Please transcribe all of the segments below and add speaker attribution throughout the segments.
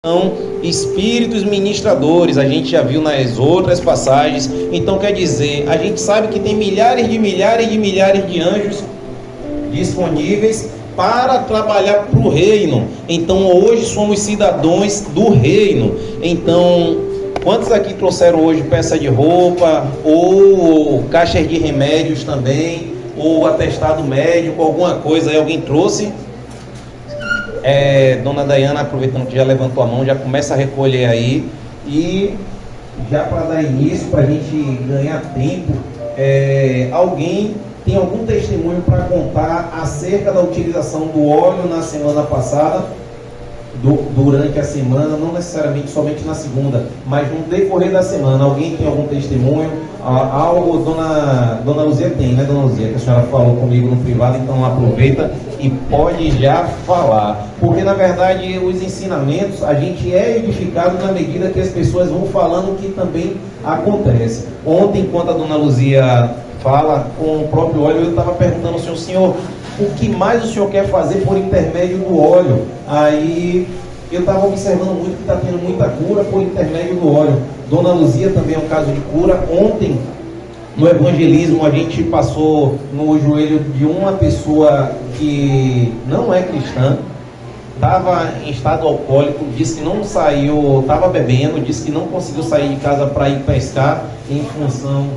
Speaker 1: São espíritos ministradores, a gente já viu nas outras passagens. Então quer dizer, a gente sabe que tem milhares de anjos disponíveis para trabalhar para o reino. Então hoje somos cidadãos do reino. Então, quantos aqui trouxeram hoje peça de roupa, ou caixas de remédios também, ou atestado médico, alguma coisa aí alguém trouxe? Dona Dayana, aproveitando que já levantou a mão, já começa a recolher aí. E já para dar início, para a gente ganhar tempo, alguém tem algum testemunho para contar acerca da utilização do óleo na semana passada, durante a semana, não necessariamente somente na segunda, mas no decorrer da semana? Alguém tem algum testemunho? Algo, Dona Luzia tem, né, Dona Luzia? Que a senhora falou comigo no privado, então aproveita e pode já falar. Porque na verdade os ensinamentos, a gente é edificado na medida que as pessoas vão falando o que também acontece. Ontem, enquanto a Dona Luzia fala com o próprio óleo, eu estava perguntando ao senhor, o que mais o senhor quer fazer por intermédio do óleo? Aí eu estava observando muito que está tendo muita cura por intermédio do óleo. Dona Luzia também é um caso de cura. Ontem, no evangelismo, a gente passou no joelho de uma pessoa que não é cristã, estava em estado alcoólico, disse que não saiu, estava bebendo, disse que não conseguiu sair de casa para ir pescar em função...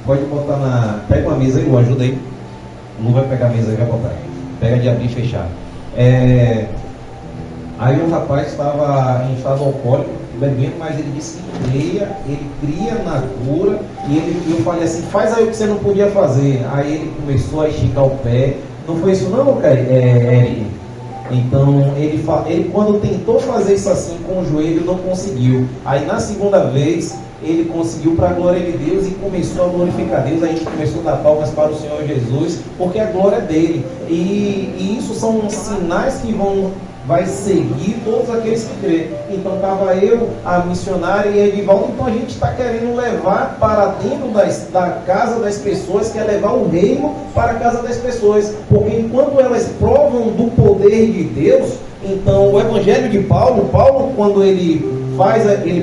Speaker 1: Pode botar pega uma mesa aí, ajuda aí. Não vai pegar a mesa aí, vai botar. Pega de abrir e fechar. Aí o rapaz estava em estado alcoólico, bebendo, mas ele disse que ele cria na cura, e eu falei assim, faz aí o que você não podia fazer. Aí ele começou a esticar o pé. Não foi isso não, cara? Eric? Então, ele quando tentou fazer isso assim com o joelho, não conseguiu. Aí na segunda vez, ele conseguiu, para a glória de Deus, e começou a glorificar Deus. A gente começou a dar palmas para o Senhor Jesus, porque a glória é dele. E isso são sinais que vai seguir todos aqueles que crêem. Então estava eu, a missionária e a Edivaldo. Então a gente está querendo levar para dentro da casa das pessoas, quer levar o reino para a casa das pessoas. Porque enquanto elas provam do poder de Deus, então o evangelho de Paulo, quando ele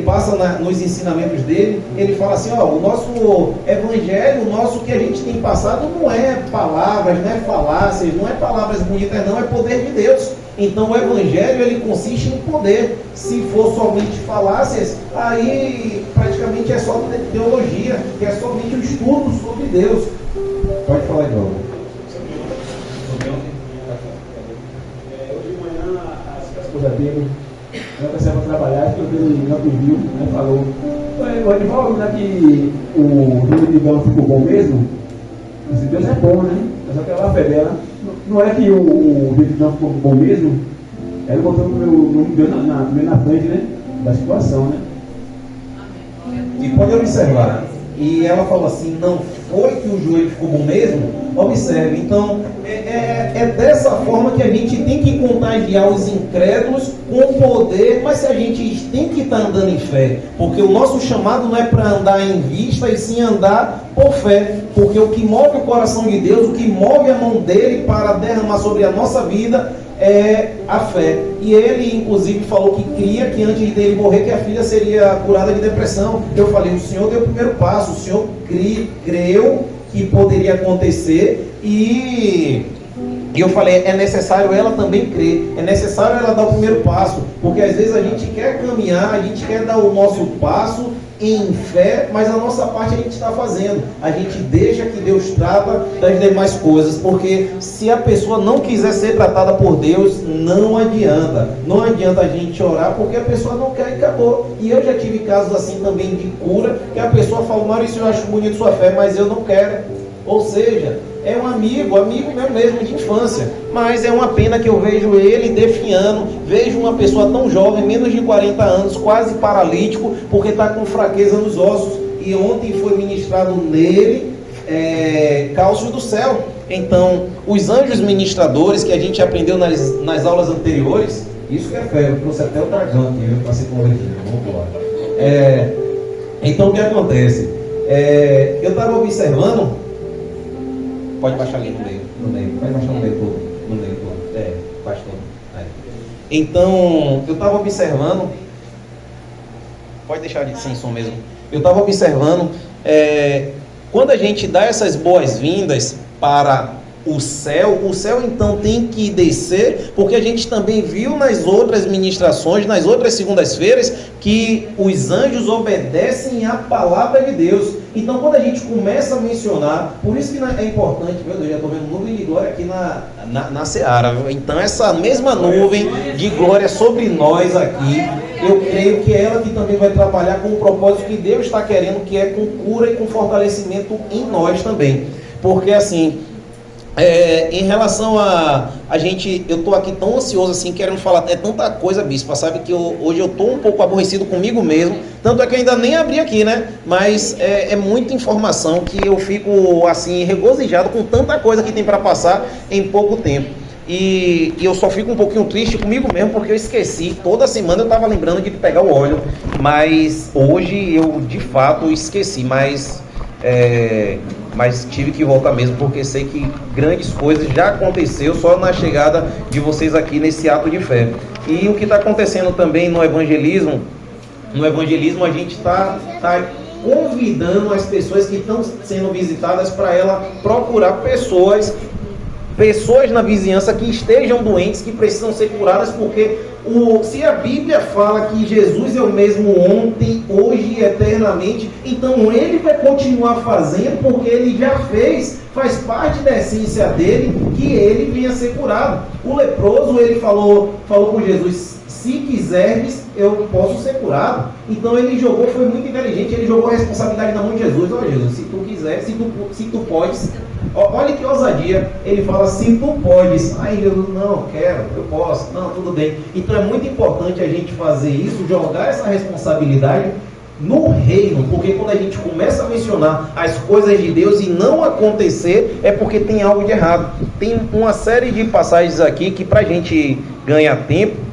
Speaker 1: passa nos ensinamentos dele, ele fala assim, o nosso evangelho, o nosso que a gente tem passado não é palavras, não é falácias, não é palavras bonitas, não, é poder de Deus. Então o evangelho, ele consiste em poder. Se for somente falácias, aí praticamente é só teologia, que é somente o estudo sobre Deus. Pode falar, João. Hoje de manhã as coisas dele, eu comecei a trabalhar, que eu vi no vídeo, né, falou, o Edivaldo, né, que o Júlio de Gão ficou bom mesmo. Esse Deus é bom, né? Só que ela federa. Não é que o Júlio de Gão ficou bom mesmo? Ela botou o meu na frente, né, da situação, né? E pode observar, e ela falou assim, não foi que o joelho ficou bom mesmo? Observe, então é dessa forma que a gente tem que contagiar os incrédulos com poder, mas se a gente tem que estar andando em fé, porque o nosso chamado não é para andar em vista, e sim andar por fé, porque o que move o coração de Deus, o que move a mão dele para derramar sobre a nossa vida é a fé. E ele inclusive falou que cria que antes dele morrer, que a filha seria curada de depressão. Eu falei, o Senhor deu o primeiro passo, o Senhor creu que poderia acontecer, e eu falei, é necessário ela também crer, é necessário ela dar o primeiro passo, porque às vezes a gente quer caminhar, a gente quer dar o nosso passo em fé, mas a nossa parte a gente está fazendo, a gente deixa que Deus trata das demais coisas, porque se a pessoa não quiser ser tratada por Deus, não adianta a gente orar, porque a pessoa não quer e acabou. E eu já tive casos assim também de cura, que a pessoa fala, Maurício, eu acho bonito sua fé, mas eu não quero. Ou seja, é um amigo meu mesmo de infância, mas é uma pena que eu vejo ele definhando, vejo uma pessoa tão jovem, menos de 40 anos, quase paralítico, porque está com fraqueza nos ossos, e ontem foi ministrado nele cálcio do céu. Então, os anjos ministradores que a gente aprendeu nas aulas anteriores, isso que é fé, eu trouxe até o dragão aqui, eu passei com o leitinho, vamos embora. Então, o que acontece? Eu estava observando. Pode baixar ali no meio. Pode baixar no meio todo. Baixa todo. Então, eu estava observando
Speaker 2: Pode deixar de sem som mesmo. Eu estava observando, quando a gente dá essas boas-vindas para o céu então tem que descer, porque a gente também viu nas outras ministrações, nas outras segundas-feiras, que os anjos obedecem à palavra de Deus. Então quando a gente começa a mencionar, por isso que é importante, meu Deus, já estou vendo nuvem de glória aqui na Seara. Então essa mesma nuvem de glória sobre nós aqui, eu creio que é ela que também vai trabalhar com o propósito que Deus está querendo, que é com cura e com fortalecimento em nós também. Porque assim, em relação a gente, eu estou aqui tão ansioso assim, querendo falar, tanta coisa, bispo, sabe que hoje eu estou um pouco aborrecido comigo mesmo, tanto é que eu ainda nem abri aqui, né, mas é muita informação que eu fico assim, regozijado com tanta coisa que tem para passar em pouco tempo, e eu só fico um pouquinho triste comigo mesmo, porque eu esqueci, toda semana eu estava lembrando de pegar o óleo, mas hoje eu de fato esqueci, mas tive que voltar mesmo, porque sei que grandes coisas já aconteceu só na chegada de vocês aqui nesse ato de fé. E o que está acontecendo também no evangelismo a gente está convidando as pessoas que estão sendo visitadas para ela procurar pessoas na vizinhança que estejam doentes, que precisam ser curadas, porque se a Bíblia fala que Jesus é o mesmo ontem, hoje e eternamente, então ele vai continuar fazendo, porque ele já faz parte da essência dele, que ele venha ser curado. O leproso, ele falou com Jesus, se quiseres, eu posso ser curado. Então ele foi muito inteligente, ele jogou a responsabilidade na mão de Jesus. Olha, Jesus, se tu quiser, se tu podes, olha que ousadia, ele fala, se tu podes. Aí Jesus, não, quero, eu posso, não, tudo bem. Então é muito importante a gente fazer isso, jogar essa responsabilidade no reino, porque quando a gente começa a mencionar as coisas de Deus e não acontecer, é porque tem algo de errado. Tem uma série de passagens aqui que pra gente ganhar tempo,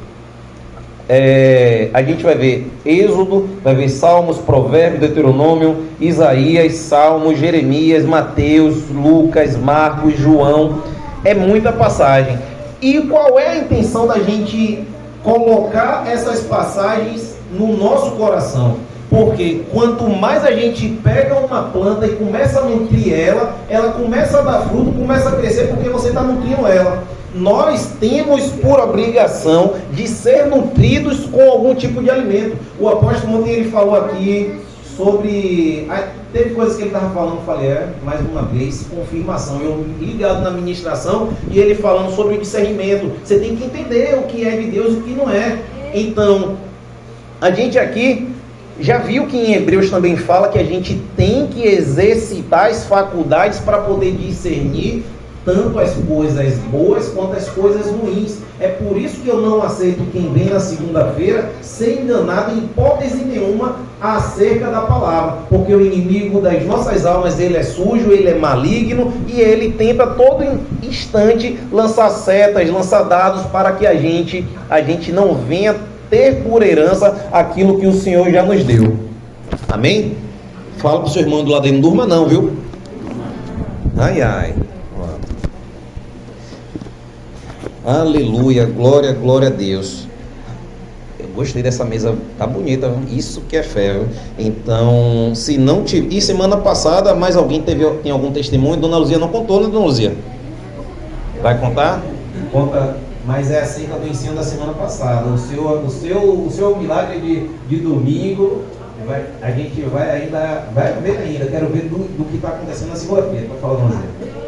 Speaker 2: a gente vai ver Êxodo, vai ver Salmos, Provérbios, Deuteronômio, Isaías, Salmos, Jeremias, Mateus, Lucas, Marcos, João. É muita passagem. E qual é a intenção da gente colocar essas passagens no nosso coração? Porque quanto mais a gente pega uma planta e começa a nutrir ela começa a dar fruto, começa a crescer, porque você está nutrindo ela. Nós temos por obrigação de ser nutridos com algum tipo de alimento. O apóstolo ontem ele falou aqui sobre... Teve coisas que ele estava falando, eu falei, mais uma vez, confirmação. Eu ligado na ministração e ele falando sobre o discernimento. Você tem que entender o que é de Deus e o que não é. Então, a gente aqui já viu que em Hebreus também fala que a gente tem que exercitar as faculdades para poder discernir tanto as coisas boas quanto as coisas ruins. É por isso que eu não aceito quem vem na segunda-feira ser enganado em hipótese nenhuma acerca da palavra, porque o inimigo das nossas almas, ele é sujo, ele é maligno e ele tenta todo instante lançar setas, lançar dados para que a gente não venha ter por herança aquilo que o Senhor já nos deu. Amém? Fala para o seu irmão do lado aí, não durma não, viu? Ai, ai. Aleluia, glória a Deus. Eu gostei dessa mesa, tá bonita, viu? Isso que é fé, viu? Então, se não tiver... E semana passada, mais alguém tem algum testemunho? Dona Luzia não contou, né, Dona Luzia? Vai contar? Conta, mas é assim que eu ensino da semana passada. O seu milagre de domingo, a gente vai ver ainda. Quero ver do que está acontecendo na segunda-feira. Pode falar, Dona Luzia.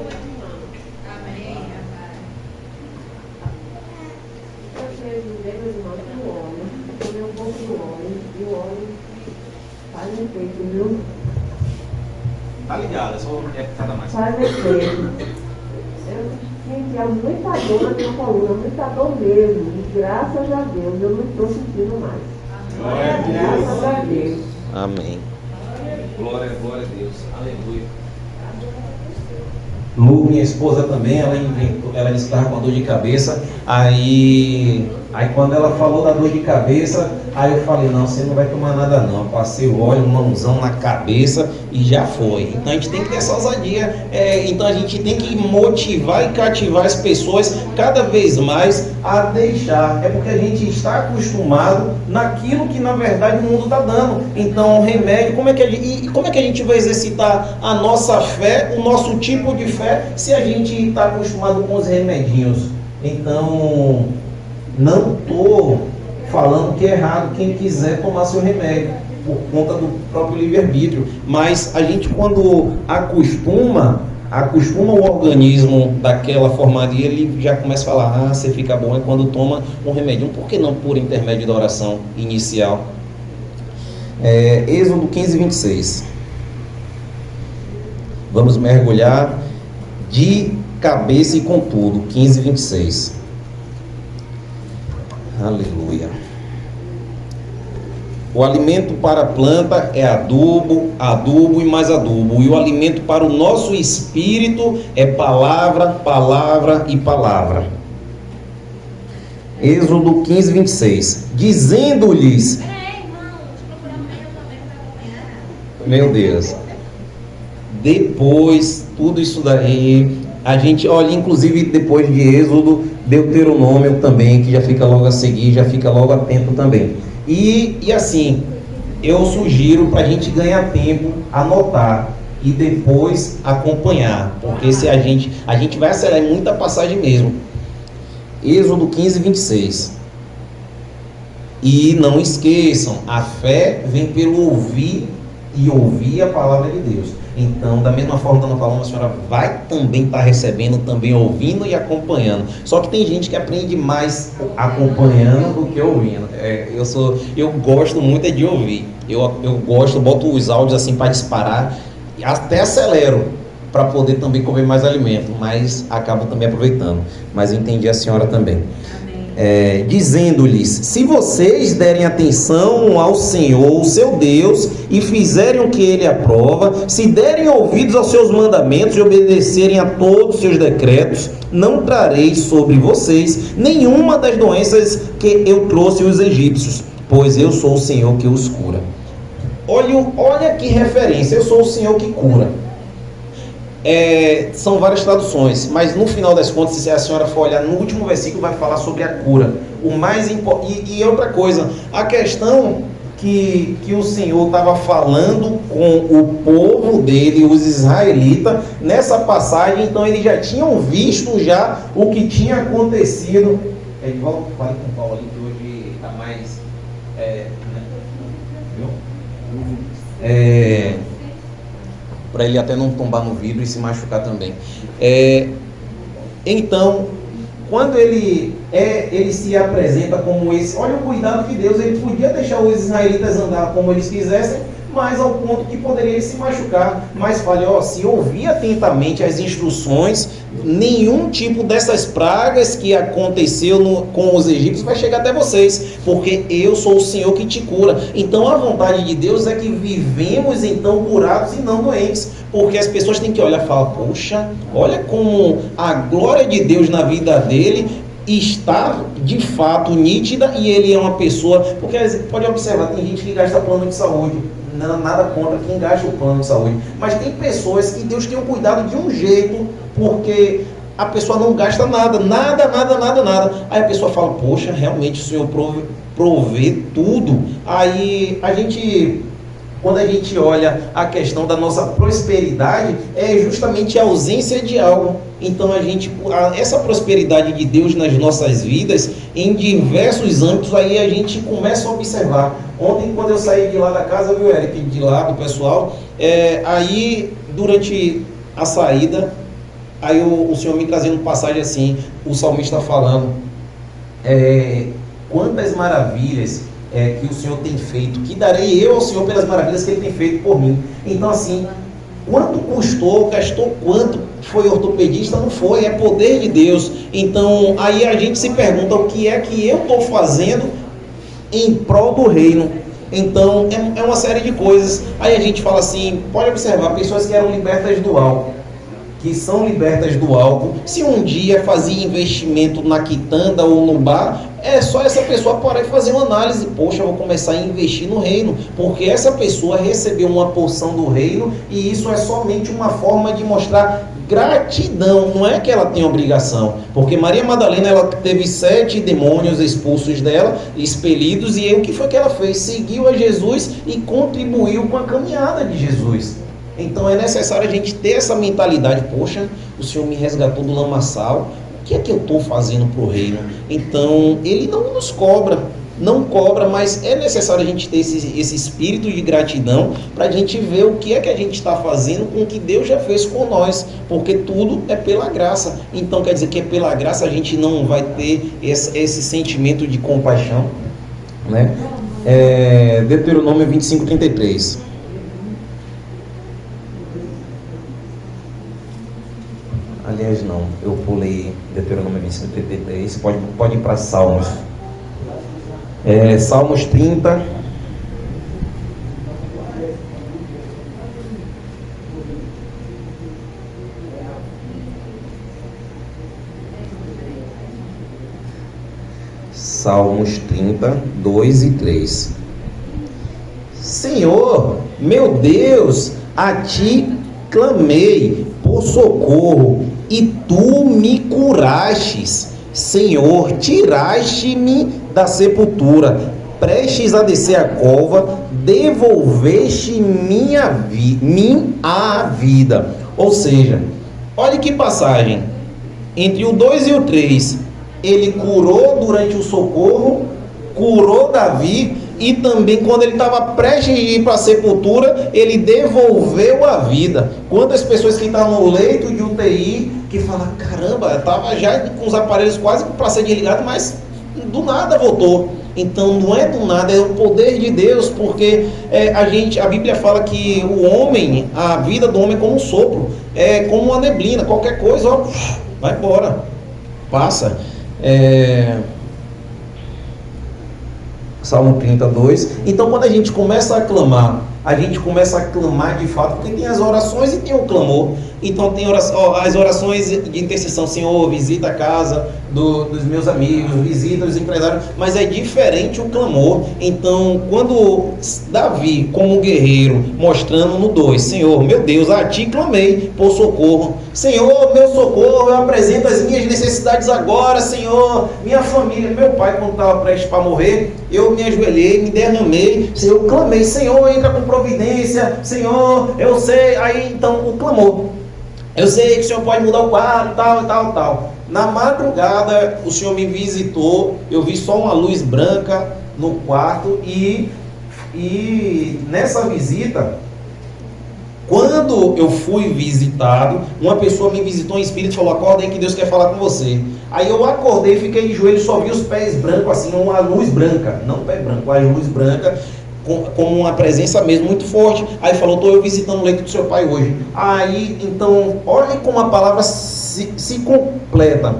Speaker 2: Tá ligado, é só cada mais.
Speaker 3: Faz efeito. Eu sentia muita dor na minha coluna, muita dor mesmo. E graças a Deus eu não estou sentindo mais. Graças a Deus.
Speaker 2: Amém. Glória a Deus. Aleluia. Lu, minha esposa também, ela disse que estava com dor de cabeça. Aí Aí quando ela falou da dor de cabeça, aí eu falei, não, você não vai tomar nada não. Eu passei o óleo, uma unção na cabeça e já foi. Então a gente tem que ter essa ousadia. Então a gente tem que motivar e cativar as pessoas cada vez mais a deixar. É porque a gente está acostumado naquilo que na verdade o mundo está dando. Então o remédio, como é que a gente vai exercitar a nossa fé, o nosso tipo de fé, se a gente está acostumado com os remedinhos? Então, não estou falando que é errado quem quiser tomar seu remédio, por conta do próprio livre-arbítrio. Mas a gente, quando acostuma o organismo daquela formaria, ele já começa a falar, você fica bom, é quando toma um remédio. Por que não por intermédio da oração inicial? Êxodo 15, 26. Vamos mergulhar de cabeça e com tudo. 15, 26. Aleluia. O alimento para a planta é adubo, adubo e mais adubo. E o alimento para o nosso espírito é palavra, palavra e palavra. Êxodo 15, 26. Dizendo-lhes... Meu Deus. Depois, tudo isso daí, a gente olha, inclusive depois de Êxodo, Deuteronômio também, que já fica logo a seguir, já fica logo atento também. E assim, eu sugiro para a gente ganhar tempo, anotar e depois acompanhar, porque se a gente vai acelerar muita passagem mesmo. Êxodo 15, 26. E não esqueçam, a fé vem pelo ouvir e ouvir a palavra de Deus. Então, da mesma forma que eu falando, a senhora vai também estar recebendo, também ouvindo e acompanhando. Só que tem gente que aprende mais acompanhando do que ouvindo. Eu gosto muito de ouvir. Eu boto os áudios assim para disparar, até acelero para poder também comer mais alimento, mas acabo também aproveitando. Mas eu entendi a senhora também. Dizendo-lhes, se vocês derem atenção ao Senhor, o seu Deus, e fizerem o que Ele aprova, se derem ouvidos aos seus mandamentos e obedecerem a todos os seus decretos, não trarei sobre vocês nenhuma das doenças que eu trouxe aos egípcios, pois eu sou o Senhor que os cura. Olha que referência, eu sou o Senhor que cura. São várias traduções, mas no final das contas, se a senhora for olhar no último versículo, vai falar sobre a cura. O mais importante, e outra coisa, a questão que o Senhor estava falando com o povo dele, os israelitas, nessa passagem, então eles já tinham visto já o que tinha acontecido. Igual falei com o Paulo ali, que hoje está mais... para ele até não tombar no vidro e se machucar também. Então, quando ele se apresenta como esse, olha o cuidado de Deus, ele podia deixar os israelitas andar como eles quisessem, mas ao ponto que poderia se machucar. Mas fala, se ouvir atentamente as instruções, nenhum tipo dessas pragas que aconteceu com os egípcios vai chegar até vocês, porque eu sou o Senhor que te cura. Então a vontade de Deus é que vivemos então curados e não doentes, porque as pessoas têm que olhar e falar, poxa, olha como a glória de Deus na vida dele está de fato nítida, e ele é uma pessoa, porque pode observar, tem gente que gasta plano de saúde, nada contra quem gasta o plano de saúde, mas tem pessoas que Deus tem um cuidado de um jeito, porque a pessoa não gasta nada. Aí a pessoa fala, poxa, realmente o Senhor provê tudo. Aí quando a gente olha a questão da nossa prosperidade, é justamente a ausência de algo. Então essa prosperidade de Deus nas nossas vidas, em diversos âmbitos, aí a gente começa a observar. Ontem, quando eu saí de lá da casa, viu, Eric, de lá do pessoal, aí durante a saída, aí o Senhor me trazendo passagem assim, o salmista falando, quantas maravilhas que o Senhor tem feito, que darei eu ao Senhor pelas maravilhas que Ele tem feito por mim. Então assim, quanto custou, gastou quanto, foi ortopedista? Não foi, é poder de Deus. Então aí a gente se pergunta, o que é que eu estou fazendo em prol do reino? Então é uma série de coisas. Aí a gente fala assim, pode observar, pessoas que eram libertas do álcool, que são libertas do álcool, se um dia fazia investimento na quitanda ou no bar, é só essa pessoa parar e fazer uma análise. Poxa, eu vou começar a investir no reino, porque essa pessoa recebeu uma porção do reino, e isso é somente uma forma de mostrar gratidão, não é que ela tem obrigação, porque Maria Madalena, ela teve 7 demônios expulsos dela, expelidos, e aí o que foi que ela fez? Seguiu a Jesus e contribuiu com a caminhada de Jesus. Então é necessário a gente ter essa mentalidade. Poxa, o Senhor me resgatou do lamaçal, o que é que eu estou fazendo para o reino? Então Ele não nos cobra, mas é necessário a gente ter esse espírito de gratidão, para a gente ver o que é que a gente está fazendo com o que Deus já fez com nós, porque tudo é pela graça. Então quer dizer que é pela graça, a gente não vai ter esse sentimento de compaixão, né? Deuteronômio 25:33. Aliás, não, eu pulei Deuteronômio 25:33. Pode ir para Salmos. Salmos 30. Salmos 30, 2 e 3. Senhor, meu Deus, a ti clamei por socorro, e tu me curastes. Senhor, tiraste-me da sepultura, prestes a descer a cova, devolveste a vida. Ou seja, olha que passagem, entre o 2 e o 3, ele curou durante o socorro, curou Davi, e também quando ele estava prestes a ir para a sepultura, ele devolveu a vida. Quantas pessoas que estavam no leito de UTI, que falam, caramba, estava já com os aparelhos quase para ser desligado, mas do nada voltou. Então não é do nada, é o poder de Deus, porque a Bíblia fala que o homem, a vida do homem é como um sopro, é como uma neblina, qualquer coisa, ó, vai embora, passa. Salmo 32. Então quando a gente começa a clamar de fato, porque tem as orações e tem o clamor. Então tem as orações de intercessão. Senhor, visita a casa dos meus amigos, visita os empresários, mas é diferente o clamor. Então quando Davi, como guerreiro, mostrando no 2, Senhor, meu Deus, a ti clamei por socorro. Senhor, meu socorro, eu apresento as minhas necessidades agora. Senhor, minha família, meu pai quando estava prestes para morrer, eu me ajoelhei, me derramei, Senhor, eu clamei, Senhor, entra com providência, Senhor, eu sei. Aí então o clamor, eu sei que o Senhor pode mudar o quadro, tal. Na madrugada o Senhor me visitou, eu vi só uma luz branca no quarto, e nessa visita, quando eu fui visitado, uma pessoa me visitou em espírito e falou, acorda aí que Deus quer falar com você. Aí eu acordei, fiquei de joelho, só vi os pés brancos, assim, uma luz branca, não pé branco, a luz branca, com uma presença mesmo muito forte. Aí falou, estou eu visitando o leito do seu pai hoje. Aí, então, olha como a palavra se completa.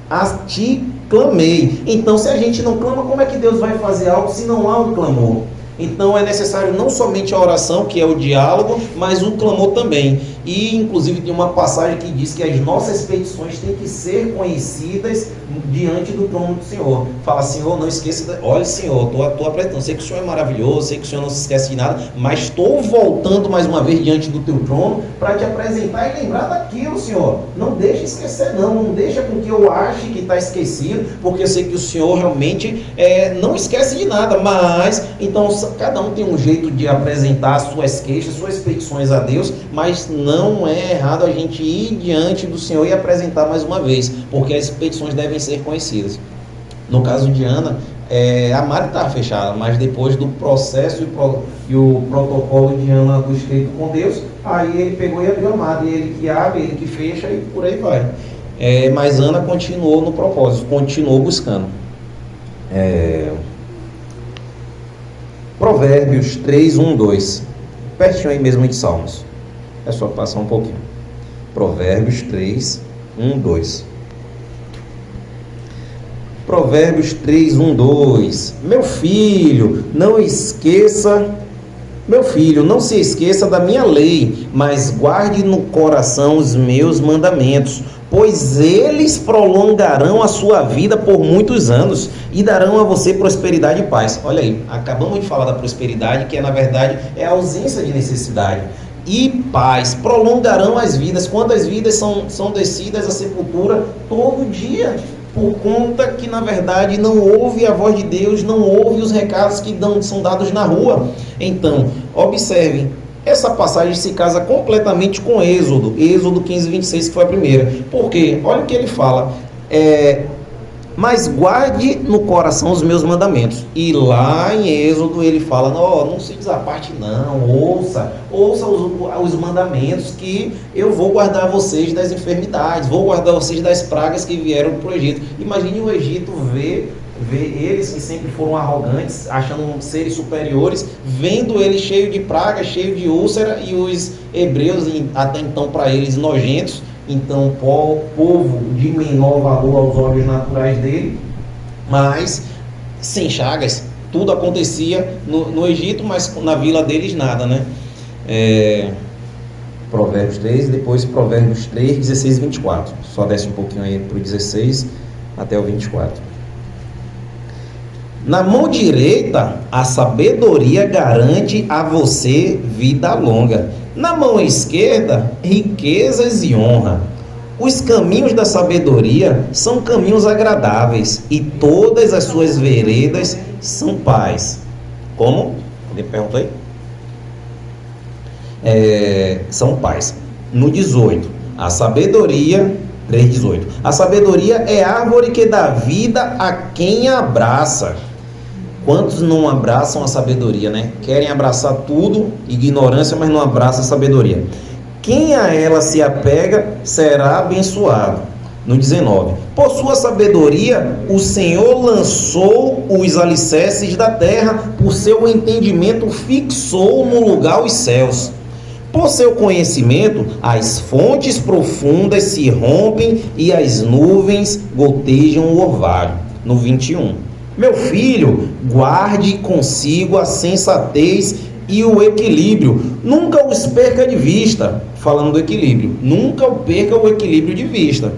Speaker 2: A ti clamei. Então, se a gente não clama, como é que Deus vai fazer algo se não há um clamor? Então é necessário não somente a oração, que é o diálogo, mas o clamor também. E inclusive tem uma passagem que diz que as nossas petições têm que ser conhecidas diante do trono do Senhor. Fala, Senhor, não esqueça, olha, Senhor, estou apresentando, sei que o Senhor é maravilhoso, sei que o Senhor não se esquece de nada, mas estou voltando mais uma vez diante do teu trono para te apresentar e lembrar daquilo, Senhor. Não deixa esquecer, não deixa com que eu ache que está esquecido, porque eu sei que o Senhor realmente não esquece de nada. Mas então cada um tem um jeito de apresentar suas queixas, suas petições a Deus, mas não é errado a gente ir diante do Senhor e apresentar mais uma vez, porque as petições devem ser conhecidas. No caso de Ana, a Mari estava fechada, mas depois do processo e o protocolo de Ana do escrito com Deus, aí ele pegou e abriu a Mari, ele que abre, ele que fecha e por aí vai. Mas Ana continuou no propósito, continuou buscando. Provérbios 3, 1, 2, pertinho aí mesmo de Salmos, é só passar um pouquinho. Provérbios 3, 1, 2. Provérbios 3, 1, 2. Meu filho, não esqueça Meu filho, não se esqueça da minha lei, mas guarde no coração os meus mandamentos, pois eles prolongarão a sua vida por muitos anos e darão a você prosperidade e paz. Olha aí, acabamos de falar da prosperidade, que na verdade é a ausência de necessidade. E paz, prolongarão as vidas. Quantas vidas são descidas à sepultura todo dia? Por conta que, na verdade, não ouve a voz de Deus, não ouve os recados que são dados na rua. Então, observem, essa passagem se casa completamente com Êxodo 15, 26, que foi a primeira. Por quê? Olha o que ele fala. Mas guarde no coração os meus mandamentos. E lá em Êxodo ele fala, não se desaparte não, ouça os mandamentos, que eu vou guardar vocês das enfermidades, vou guardar vocês das pragas que vieram para o Egito. Imagine o Egito ver eles que sempre foram arrogantes, achando seres superiores, vendo eles cheio de praga, cheio de úlcera, e os hebreus, até então para eles nojentos, então povo de menor valor aos olhos naturais dele, mas sem chagas. Tudo acontecia no Egito, mas na vila deles nada, né? Provérbios 3, depois Provérbios 3, 16 e 24. Só desce um pouquinho aí para o 16 até o 24. Na mão direita, a sabedoria garante a você vida longa. Na mão esquerda, riquezas e honra. Os caminhos da sabedoria são caminhos agradáveis, e todas as suas veredas são paz. Como? Alguém perguntou aí? São paz. No 18, a sabedoria, 3:18. A sabedoria é árvore que dá vida a quem a abraça. Quantos não abraçam a sabedoria, né? Querem abraçar tudo, ignorância, mas não abraçam a sabedoria. Quem a ela se apega será abençoado. No 19. Por sua sabedoria, o Senhor lançou os alicerces da terra, por seu entendimento fixou no lugar os céus. Por seu conhecimento, as fontes profundas se rompem e as nuvens gotejam o orvalho. No 21. Meu filho, guarde consigo a sensatez e o equilíbrio. Nunca os perca de vista. Falando do equilíbrio. Nunca perca o equilíbrio de vista.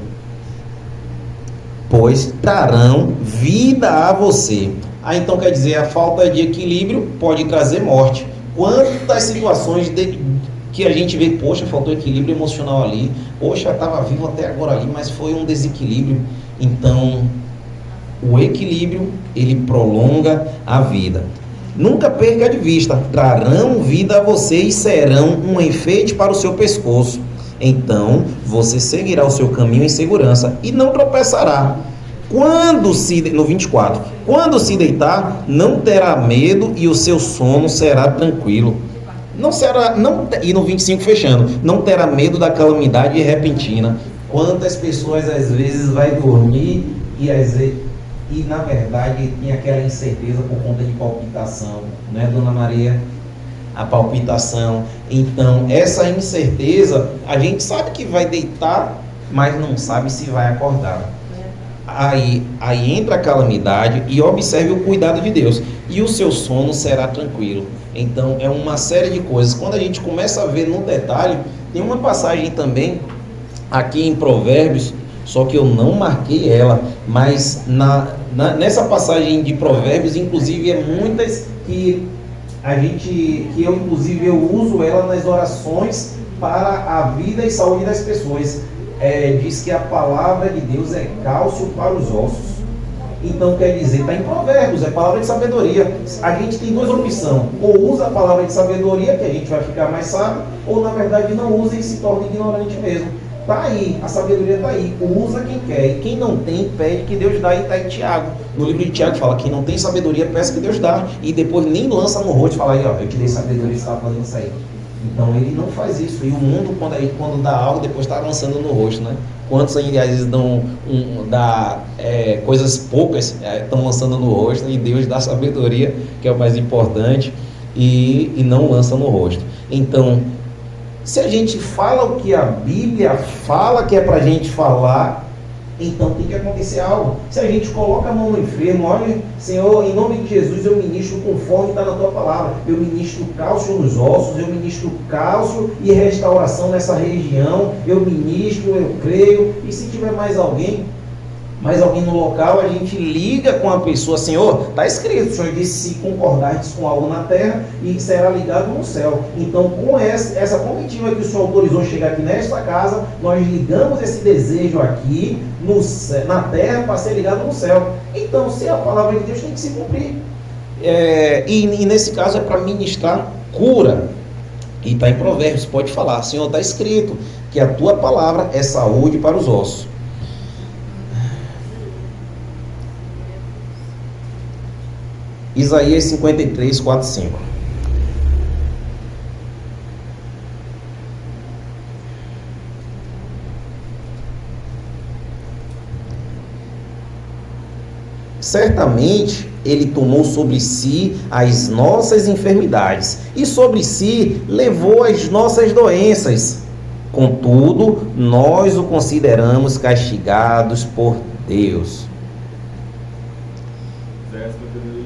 Speaker 2: Pois trarão vida a você. Então quer dizer, a falta de equilíbrio pode trazer morte. Quantas situações que a gente vê, poxa, faltou equilíbrio emocional ali. Poxa, estava vivo até agora ali, mas foi um desequilíbrio. Então, o equilíbrio, ele prolonga a vida. Nunca perca de vista, trarão vida a você e serão um enfeite para o seu pescoço. Então, você seguirá o seu caminho em segurança e não tropeçará. No 24, quando se deitar, não terá medo e o seu sono será tranquilo. E no 25 fechando, não terá medo da calamidade repentina. Quantas pessoas às vezes vai dormir e na verdade tem aquela incerteza por conta de palpitação, né, Dona Maria? A palpitação. Então, essa incerteza, a gente sabe que vai deitar, mas não sabe se vai acordar. Aí entra a calamidade e observe o cuidado de Deus. E o seu sono será tranquilo. Então, é uma série de coisas. Quando a gente começa a ver no detalhe, tem uma passagem também aqui em Provérbios, só que eu não marquei ela, mas nessa passagem de Provérbios, inclusive, muitas que eu uso ela nas orações para a vida e saúde das pessoas. Diz que a palavra de Deus é cálcio para os ossos. Então quer dizer, está em Provérbios, é palavra de sabedoria. A gente tem duas opções: ou usa a palavra de sabedoria, que a gente vai ficar mais sábio, ou na verdade não usa e se torna ignorante mesmo. Está aí, a sabedoria está aí, usa quem quer, e quem não tem, pede que Deus dá. E está em Tiago, no livro de Tiago fala, quem não tem sabedoria, peça que Deus dá, e depois nem lança no rosto, fala aí, ó, eu te dei sabedoria, você estava fazendo isso aí. Então ele não faz isso, e o mundo quando dá algo, depois está lançando no rosto, né? Quantos aí às vezes dá coisas poucas, estão lançando no rosto, e Deus dá sabedoria, que é o mais importante, e não lança no rosto. Então, se a gente fala o que a Bíblia fala que é para a gente falar, Então tem que acontecer algo. Se a gente coloca a mão no enfermo, olha, Senhor, em nome de Jesus eu ministro conforme está na tua palavra. Eu ministro cálcio nos ossos, eu ministro cálcio e restauração nessa região. Eu ministro, eu creio. E se tiver mais alguém no local, a gente liga com a pessoa. Senhor, está escrito, o Senhor disse: se concordardes com algo na terra, e será ligado no céu. Então, com essa comitiva que o Senhor autorizou chegar aqui nesta casa, nós ligamos esse desejo aqui na terra para ser ligado no céu. Então, se a palavra de Deus tem que se cumprir, e nesse caso é para ministrar cura. E está em Provérbios, pode falar: Senhor, está escrito que a tua palavra é saúde para os ossos. Isaías 53, 4 e 5. Certamente ele tomou sobre si as nossas enfermidades e sobre si levou as nossas doenças. Contudo, nós o consideramos castigados por Deus.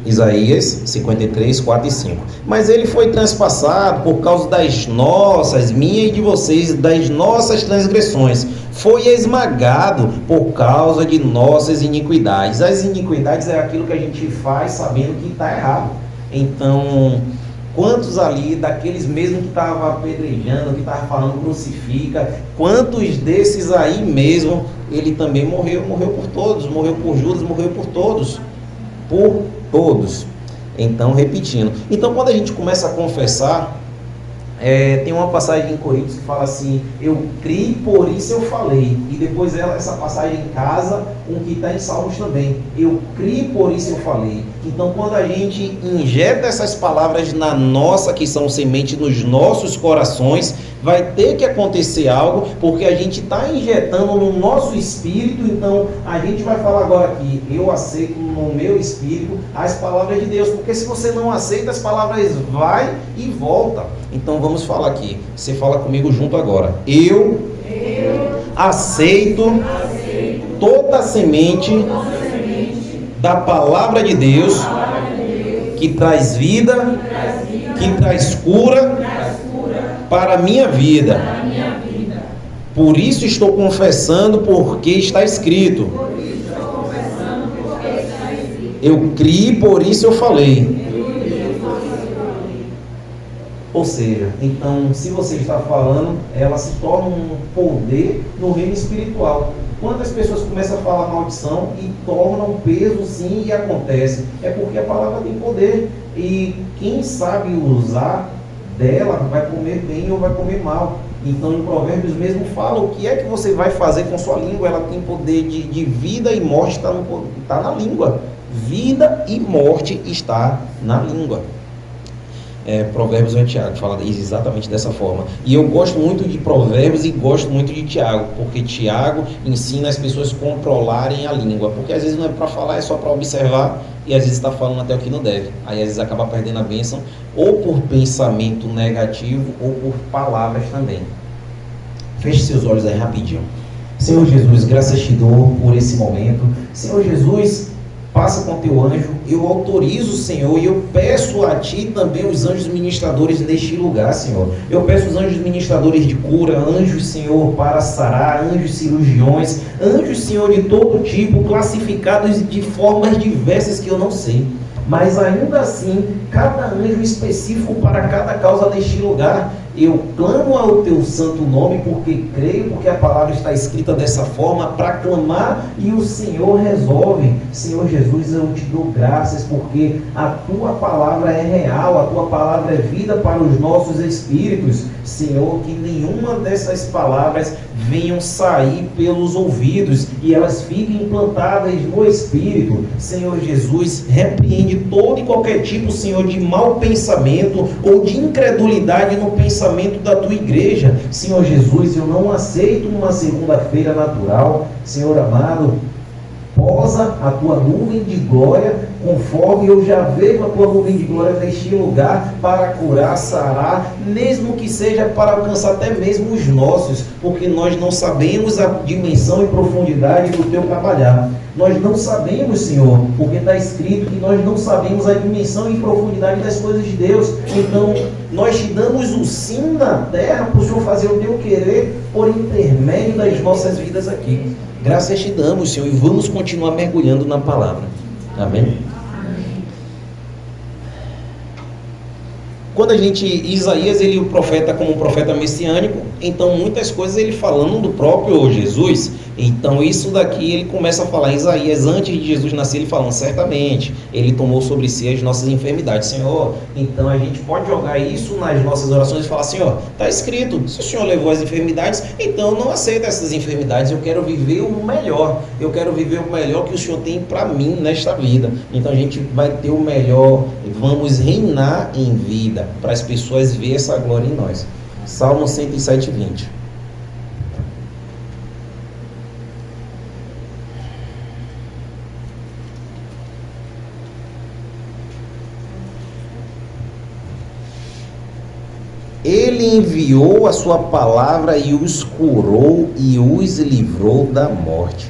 Speaker 2: Isaías 53, 4 e 5. Mas ele foi transpassado por causa das nossas, minha e de vocês, das nossas transgressões. Foi esmagado por causa de nossas iniquidades. As iniquidades é aquilo que a gente faz sabendo que está errado. Então, quantos ali, daqueles mesmo que estavam apedrejando, que estavam falando crucifica, quantos desses aí mesmo, ele também morreu por todos, morreu por Judas, morreu por todos. Por todos. Então, repetindo. Então, quando a gente começa a confessar, tem uma passagem em Coríntios que fala assim: eu criei, por isso eu falei. E depois essa passagem em casa, que está em Salmos também: eu criei, por isso eu falei. Então, quando a gente injeta essas palavras na nossa, que são semente nos nossos corações, vai ter que acontecer algo, porque a gente está injetando no nosso espírito. Então, a gente vai falar agora aqui: eu aceito no meu espírito as palavras de Deus, porque se você não aceita, as palavras vai e volta. Então, vamos falar aqui. Você fala comigo junto agora: eu aceito toda a semente da palavra de Deus que traz vida, que traz cura para a minha vida. Por isso estou confessando, porque está escrito. Eu criei, por isso eu falei. Ou seja, então, se você está falando, ela se torna um poder no reino espiritual. Quantas pessoas começam a falar maldição e tornam peso, sim, e acontece? É porque a palavra tem poder. E quem sabe usar dela vai comer bem ou vai comer mal. Então, em Provérbios mesmo fala o que é que você vai fazer com sua língua. Ela tem poder de vida e morte, está na língua. Vida e morte está na língua. Provérbios ou Tiago fala exatamente dessa forma. E eu gosto muito de Provérbios e gosto muito de Tiago, porque Tiago ensina as pessoas a controlarem a língua, porque às vezes não é para falar, é só para observar, e às vezes está falando até o que não deve. Aí às vezes acaba perdendo a bênção, ou por pensamento negativo, ou por palavras também. Feche seus olhos aí rapidinho. Senhor Jesus, graças te dou por esse momento. Senhor Jesus, passa com teu anjo. Eu autorizo, Senhor, e eu peço a ti também os anjos ministradores neste lugar, Senhor. Eu peço os anjos ministradores de cura, anjos, Senhor, para sarar, anjos cirurgiões, anjos, Senhor, de todo tipo, classificados de formas diversas que eu não sei. Mas ainda assim, cada anjo específico para cada causa deste lugar. Eu clamo ao teu santo nome, porque creio, porque a palavra está escrita dessa forma, para clamar, e o Senhor resolve. Senhor Jesus, eu te dou graças, porque a tua palavra é real, a tua palavra é vida para os nossos espíritos. Senhor, que nenhuma dessas palavras venham sair pelos ouvidos e elas fiquem implantadas no espírito. Senhor Jesus, repreende todo e qualquer tipo, Senhor, de mau pensamento ou de incredulidade no pensamento da tua igreja. Senhor Jesus, eu não aceito uma segunda-feira natural. Senhor amado, posa a tua nuvem de glória, conforme eu já vejo a tua nuvem de glória neste lugar, para curar, sarar, mesmo que seja para alcançar até mesmo os nossos, porque nós não sabemos a dimensão e profundidade do teu trabalhar. Nós não sabemos, Senhor, porque está escrito que nós não sabemos a dimensão e profundidade das coisas de Deus. Então, nós te damos o sim na terra para o Senhor fazer o teu querer por intermédio das nossas vidas aqui. Graças te damos, Senhor, e vamos continuar mergulhando na palavra. Amém? Quando a gente, Isaías, ele o profeta como um profeta messiânico, então muitas coisas ele falando do próprio Jesus. Então isso daqui ele começa a falar, Isaías, antes de Jesus nascer, ele falando, certamente, ele tomou sobre si as nossas enfermidades. Senhor, então a gente pode jogar isso nas nossas orações e falar, Senhor, está escrito, se o Senhor levou as enfermidades, então eu não aceito essas enfermidades, eu quero viver o melhor, que o Senhor tem para mim nesta vida. Então a gente vai ter o melhor, vamos reinar em vida, para as pessoas verem essa glória em nós. Salmo 107, 20. Ele enviou a sua palavra e os curou e os livrou da morte.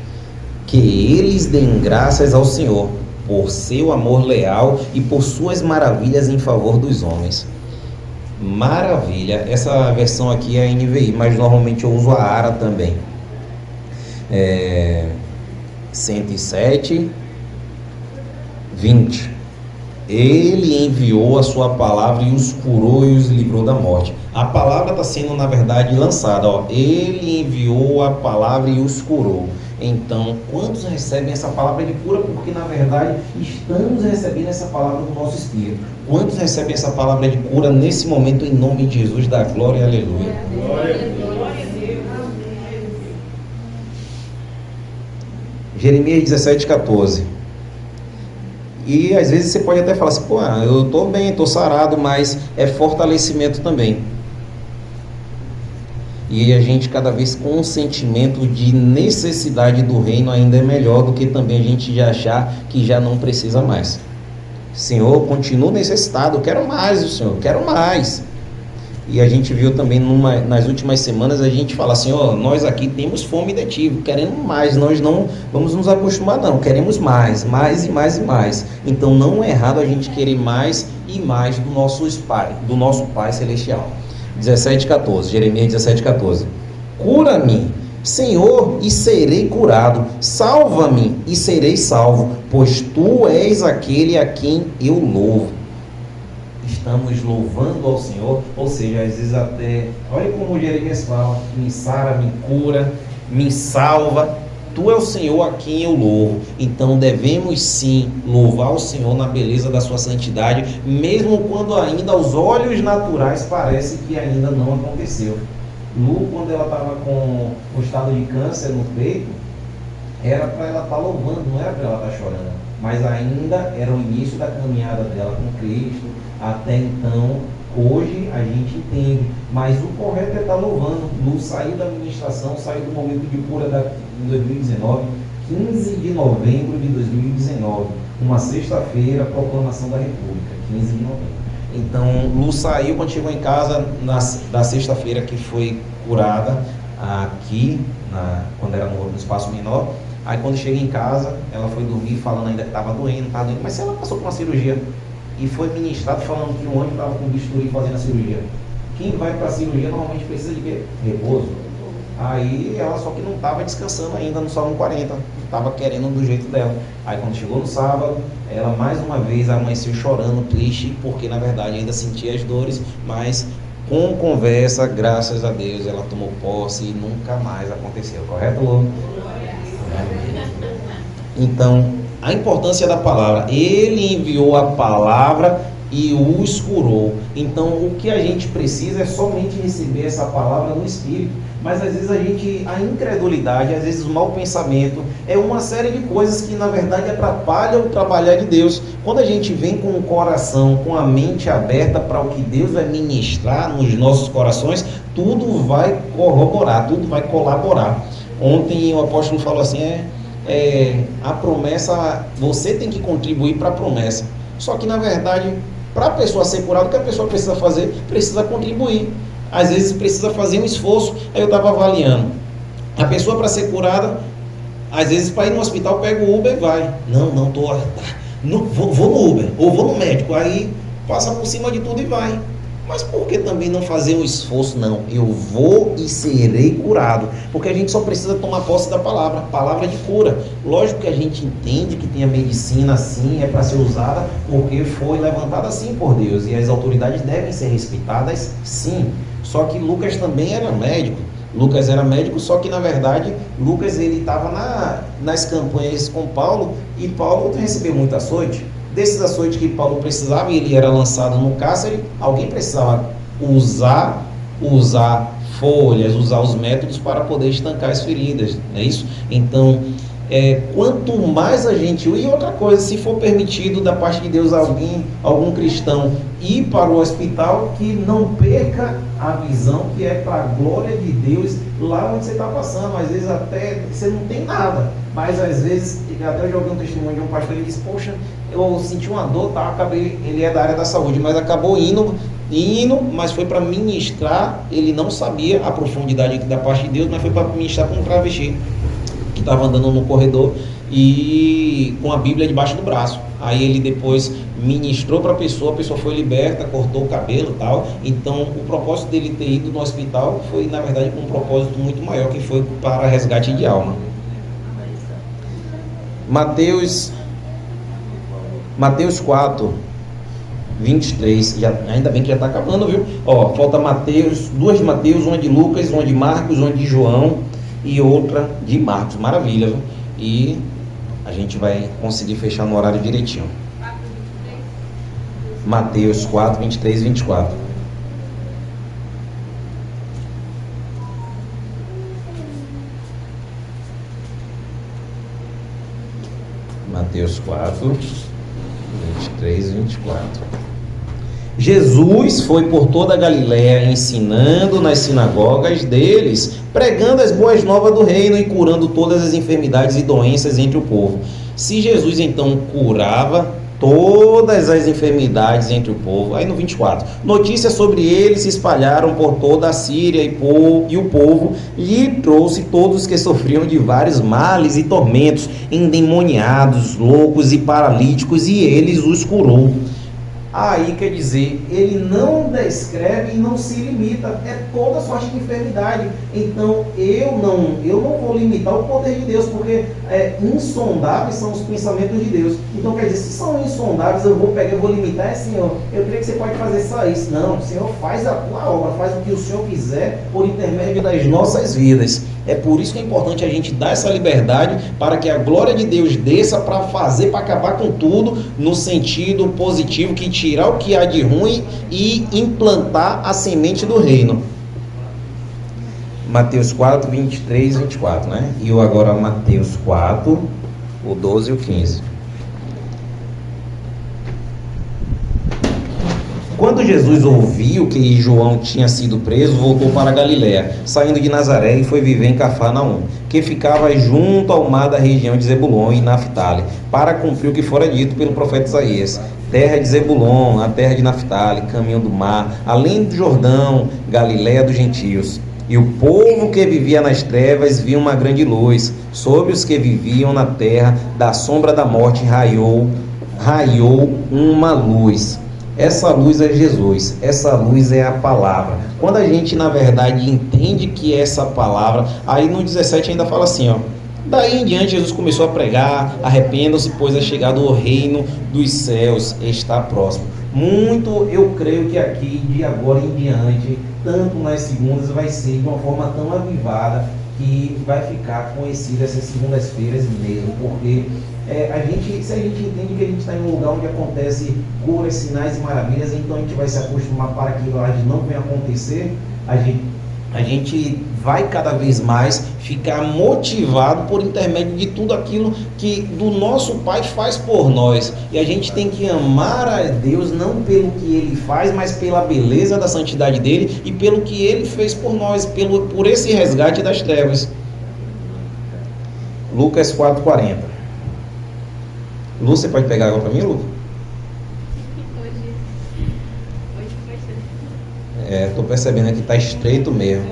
Speaker 2: Que eles deem graças ao Senhor por seu amor leal e por suas maravilhas em favor dos homens. Maravilha, essa versão aqui é a NVI, mas normalmente eu uso a ARA também. 107, 20. Ele enviou a sua palavra e os curou e os livrou da morte. A palavra está sendo, na verdade, lançada. Ele enviou a palavra e os curou. Então, quantos recebem essa palavra de cura? Porque, na verdade, estamos recebendo essa palavra no nosso espírito. Quantos recebem essa palavra de cura nesse momento, em nome de Jesus, da glória e aleluia? Glória a Deus. Jeremias 17, 14. E às vezes você pode até falar assim, pô, eu estou bem, estou sarado, mas é fortalecimento também. E a gente cada vez com um sentimento de necessidade do reino ainda é melhor do que também a gente já achar que já não precisa mais. Senhor, continuo necessitado, eu quero mais, Senhor, quero mais. E a gente viu também nas últimas semanas a gente falar assim, nós aqui temos fome de ti, queremos mais, nós não vamos nos acostumar não, queremos mais e mais e mais. Então não é errado a gente querer mais e mais do nosso Pai Celestial. 17:14, Jeremias 17:14. Cura-me, Senhor, e serei curado, salva-me e serei salvo, pois tu és aquele a quem eu louvo. Estamos louvando ao Senhor, ou seja, às vezes até, olha como Jeremias fala, me sara, me cura, me salva, tu é o Senhor a quem eu louvo. Então devemos sim louvar o Senhor na beleza da sua santidade, mesmo quando ainda aos olhos naturais parece que ainda não aconteceu. Lu, quando ela estava com o estado de câncer no peito, era para ela estar louvando, não era para ela estar chorando, mas ainda era o início da caminhada dela com Cristo. Até então, hoje a gente entende, mas o correto é estar louvando. Lu saiu da administração, saiu do momento de cura em 2019, 15 de novembro de 2019, uma sexta-feira, proclamação da República, 15 de novembro. Então, Lu saiu, quando chegou em casa, da sexta-feira que foi curada, aqui, quando era no espaço menor. Aí quando chega em casa, ela foi dormir falando ainda que estava doendo, mas ela passou por uma cirurgia. E foi ministrado falando que o anjo estava com o bisturi fazendo a cirurgia. Quem vai para a cirurgia normalmente precisa de quê? Repouso. Aí ela só que não estava descansando ainda no Salmo 40, estava querendo do jeito dela. Aí quando chegou no sábado, ela mais uma vez amanheceu chorando, triste, porque na verdade ainda sentia as dores, mas com conversa, graças a Deus, ela tomou posse e nunca mais aconteceu, correto, Lô? Então, a importância da palavra, ele enviou a palavra e os curou. Então o que a gente precisa é somente receber essa palavra no Espírito. Mas às vezes a incredulidade, às vezes o mau pensamento, é uma série de coisas que na verdade atrapalham o trabalhar de Deus. Quando a gente vem com o coração, com a mente aberta para o que Deus vai ministrar nos nossos corações, tudo vai corroborar, tudo vai colaborar. Ontem o apóstolo falou assim, a promessa, você tem que contribuir para a promessa. Só que na verdade, para a pessoa ser curada, o que a pessoa precisa fazer? Precisa contribuir. Às vezes precisa fazer um esforço. Aí eu estava avaliando. A pessoa, para ser curada, às vezes para ir no hospital pega o Uber e vai. Não, vou no Uber, ou vou no médico. Aí passa por cima de tudo e vai. Mas por que também não fazer um esforço? Não, eu vou e serei curado. Porque a gente só precisa tomar posse da palavra de cura. Lógico que a gente entende que tem a medicina assim, é para ser usada, porque foi levantada assim por Deus. E as autoridades devem ser respeitadas, sim. Só que Lucas também era médico. Lucas era médico, só que na verdade Lucas ele estava nas campanhas com Paulo, e Paulo recebeu muito açoite. Desses açoites que Paulo precisava, e ele era lançado no cárcere, alguém precisava usar folhas, usar os métodos para poder estancar as feridas, não é isso? Então, quanto mais a gente... E outra coisa, se for permitido da parte de Deus algum cristão ir para o hospital, que não perca a visão que é para a glória de Deus lá onde você está passando. Às vezes até você não tem nada, mas às vezes, até eu já ouvi um testemunho de um pastor, ele disse, poxa, eu senti uma dor, tá? Ele é da área da saúde, mas acabou indo, mas foi para ministrar. Ele não sabia a profundidade da parte de Deus, mas foi para ministrar com um travesti que estava andando no corredor e com a Bíblia debaixo do braço. Aí ele depois ministrou para a pessoa foi liberta, cortou o cabelo e tal. Então o propósito dele ter ido no hospital foi na verdade com um propósito muito maior, que foi para resgate de alma. Mateus 4, 23, ainda bem que já está acabando, viu? Falta duas de Mateus, uma de Lucas, uma de Marcos, uma de João e outra de Marcos. Maravilha, viu? E a gente vai conseguir fechar no horário direitinho. Mateus 4, 23 e 24. Mateus 4, 23 e 24. Jesus foi por toda a Galiléia, ensinando nas sinagogas deles, pregando as boas novas do reino e curando todas as enfermidades e doenças entre o povo. Se Jesus então curava todas as enfermidades entre o povo, aí no 24, notícias sobre ele se espalharam por toda a Síria, e o povo lhe trouxe todos que sofriam de vários males e tormentos, endemoniados, loucos e paralíticos, e eles os curou. Aí quer dizer, ele não descreve e não se limita, é toda sorte de enfermidade. Então eu não vou limitar o poder de Deus, porque insondáveis são os pensamentos de Deus. Então quer dizer, se são insondáveis, eu vou limitar, Senhor, eu creio que você pode fazer só isso. Não, Senhor, faz a tua obra, faz o que o Senhor quiser por intermédio das nossas vidas. É por isso que é importante a gente dar essa liberdade, para que a glória de Deus desça para acabar com tudo, no sentido positivo, que tirar o que há de ruim e implantar a semente do reino. Mateus 4, 23 e 24, né? E agora Mateus 4, o 12 e o 15. Quando Jesus ouviu que João tinha sido preso, voltou para a Galiléia, saindo de Nazaré, e foi viver em Cafarnaum, que ficava junto ao mar da região de Zebulon e Naftali, para cumprir o que fora dito pelo profeta Isaías: terra de Zebulon, a terra de Naftali, caminho do mar, além do Jordão, Galiléia dos gentios. E o povo que vivia nas trevas viu uma grande luz. Sobre os que viviam na terra da sombra da morte raiou uma luz. Essa luz é Jesus, essa luz é a palavra. Quando a gente na verdade entende que essa palavra, aí no 17 ainda fala assim, daí em diante Jesus começou a pregar: arrependam-se, pois é chegado o reino dos céus, está próximo. Muito, eu creio que aqui, de agora em diante, tanto nas segundas, vai ser de uma forma tão avivada, que vai ficar conhecida essas segundas-feiras mesmo, porque se a gente entende que a gente está em um lugar onde acontece curas, sinais e maravilhas, então a gente vai se acostumar para que aquilo não venha acontecer. A gente vai cada vez mais ficar motivado por intermédio de tudo aquilo que do nosso Pai faz por nós. E a gente tem que amar a Deus não pelo que Ele faz, mas pela beleza da santidade dEle e pelo que Ele fez por nós, por esse resgate das trevas. Lucas 4,40. Lu, você pode pegar água para mim, Lu? Estou percebendo que está estreito mesmo.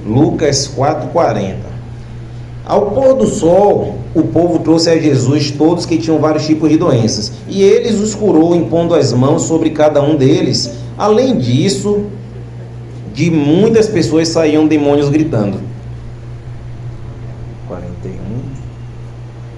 Speaker 2: Lucas 4,40. Ao pôr do sol, o povo trouxe a Jesus todos que tinham vários tipos de doenças, e eles os curou, impondo as mãos sobre cada um deles. Além disso, de muitas pessoas saíam demônios gritando. 41,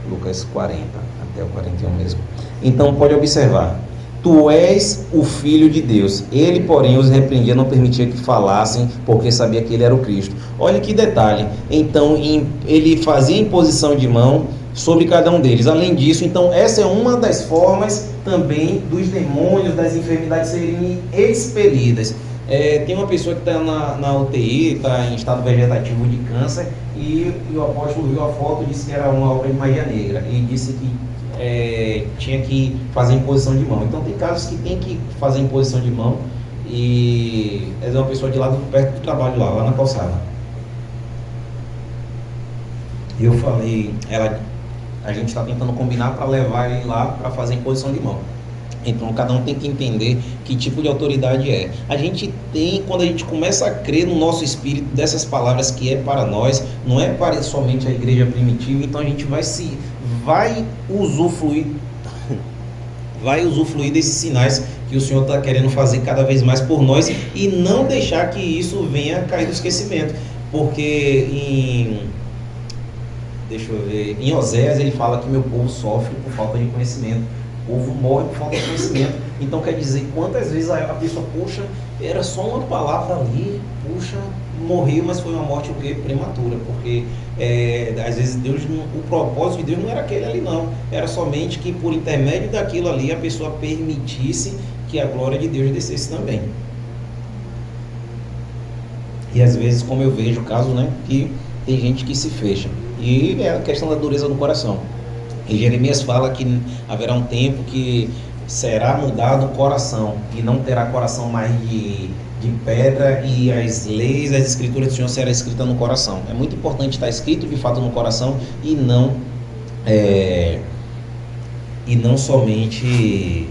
Speaker 2: Lucas 40, até o 41 mesmo. Então pode observar: tu és o Filho de Deus. Ele, porém, os repreendia, não permitia que falassem, porque sabia que ele era o Cristo. Olha que detalhe. Então ele fazia imposição de mão sobre cada um deles. Além disso, então essa é uma das formas também dos demônios, das enfermidades serem expelidas. Tem uma pessoa que está na UTI, está em estado vegetativo de câncer, e o apóstolo viu a foto e disse que era uma obra de magia negra, e disse que tinha que fazer imposição de mão. Então tem casos que tem que fazer imposição de mão, e é uma pessoa de lá perto do trabalho, lá na calçada. Eu falei, a gente está tentando combinar para levar ele lá para fazer imposição de mão. Então cada um tem que entender que tipo de autoridade é. A gente tem, quando a gente começa a crer no nosso espírito dessas palavras que é para nós, não é para somente a igreja primitiva, então a gente vai usufruir desses sinais que o Senhor está querendo fazer cada vez mais por nós, e não deixar que isso venha cair do esquecimento. Porque em Oséias ele fala que meu povo sofre por falta de conhecimento. O povo morre por falta de conhecimento. Então quer dizer, quantas vezes a pessoa, poxa, era só uma palavra ali, puxa, morreu, mas foi uma morte prematura, porque às vezes o propósito de Deus não era aquele ali não, era somente que por intermédio daquilo ali a pessoa permitisse que a glória de Deus descesse também. E às vezes, como eu vejo casos, né, que tem gente que se fecha, e é a questão da dureza do coração. E Jeremias fala que haverá um tempo que será mudado o coração, e não terá coração mais de pedra, e as leis, as escrituras do Senhor serão escritas no coração. É muito importante estar escrito de fato no coração, e não somente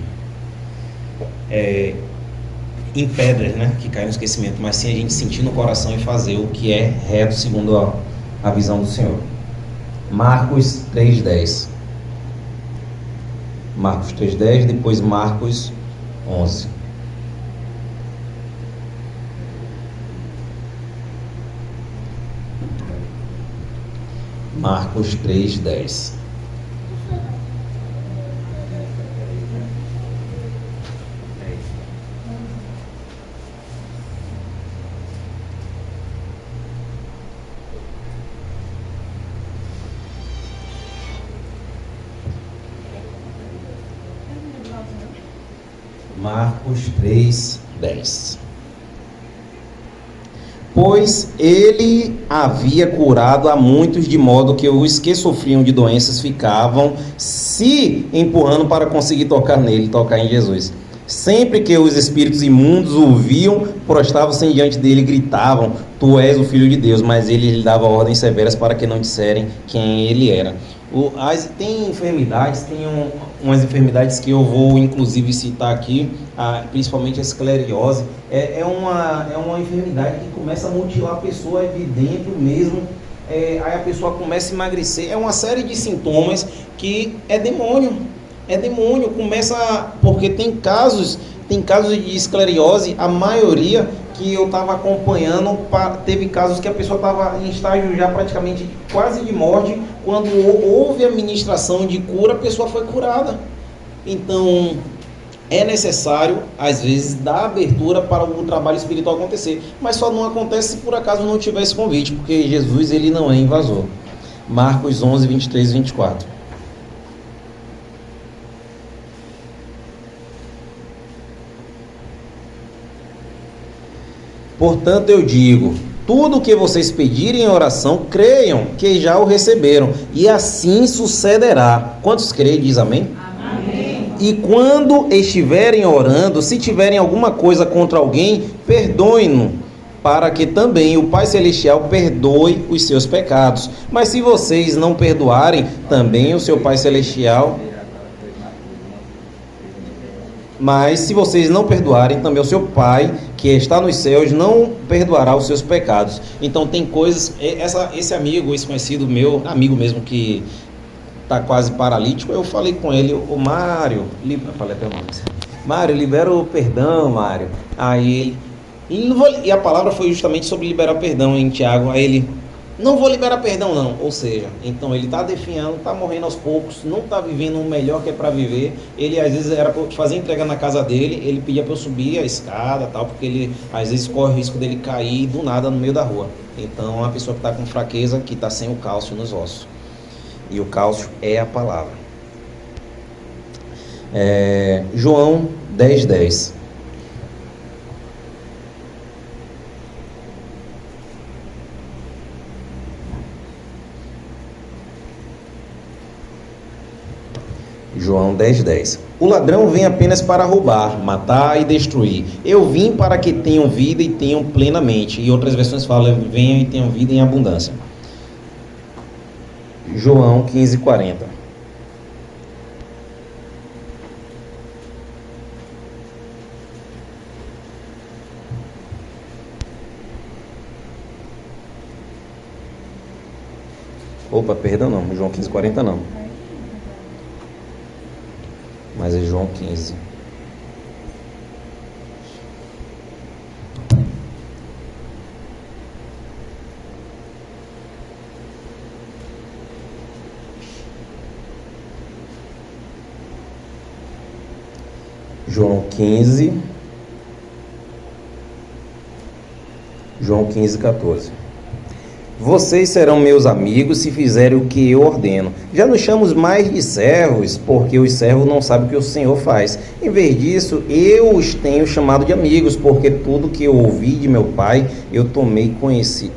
Speaker 2: em pedras, né, que caem no esquecimento, mas sim a gente sentir no coração e fazer o que é reto segundo a visão do Senhor. Marcos 3:10. Marcos 3:10, depois Marcos 11. Marcos 3:10. Marcos 3:10. Pois ele havia curado a muitos, de modo que os que sofriam de doenças ficavam se empurrando para conseguir tocar em Jesus. Sempre que os espíritos imundos o viam, prostravam-se diante dele e gritavam: tu és o Filho de Deus. Mas ele lhe dava ordens severas para que não disserem quem ele era. Tem enfermidades, tem umas enfermidades que eu vou inclusive citar aqui, principalmente a esclerose. É uma enfermidade que começa a mutilar a pessoa de dentro mesmo, aí a pessoa começa a emagrecer. É uma série de sintomas que é demônio, porque tem casos de esclerose, a maioria que eu estava acompanhando, teve casos que a pessoa estava em estágio já praticamente quase de morte, quando houve a ministração de cura, a pessoa foi curada. Então é necessário, às vezes, dar abertura para o trabalho espiritual acontecer, mas só não acontece se por acaso não tiver esse convite, porque Jesus, ele não é invasor. Marcos 11, 23 e 24. Portanto, eu digo, tudo o que vocês pedirem em oração, creiam que já o receberam, e assim sucederá. Quantos creem, diz amém?
Speaker 4: Amém.
Speaker 2: E quando estiverem orando, se tiverem alguma coisa contra alguém, perdoem-no, para que também o Pai Celestial perdoe os seus pecados. Mas se vocês não perdoarem, também o seu Pai Celestial... Mas se vocês não perdoarem, também o seu Pai, que está nos céus, não perdoará os seus pecados. Então tem coisas... Esse amigo, esse conhecido meu, amigo mesmo que está quase paralítico, eu falei com ele, o Mário... Eu falei até o nome. Mário, libera o perdão, Mário. Aí ele... E a palavra foi justamente sobre liberar perdão em Tiago. Aí ele... Não vou liberar perdão não, ou seja, então ele está definhando, está morrendo aos poucos, não está vivendo o melhor que é para viver. Ele às vezes era para fazer entrega na casa dele, ele pedia para eu subir a escada tal, porque ele às vezes corre o risco dele cair do nada no meio da rua. Então é uma pessoa que está com fraqueza, que está sem o cálcio nos ossos, e o cálcio é a palavra. João 10:10. João 10:10. O ladrão vem apenas para roubar, matar e destruir. Eu vim para que tenham vida e tenham plenamente. E outras versões falam, venham e tenham vida em abundância. João 15:40. Opa, perdão não, João 15:40 não. Mas é João 15. João 15. João 15:14. Vocês serão meus amigos se fizerem o que eu ordeno. Já nos chamamos mais de servos, porque os servos não sabem o que o Senhor faz. Em vez disso, eu os tenho chamado de amigos, porque tudo que eu ouvi de meu Pai, eu tornei conhecido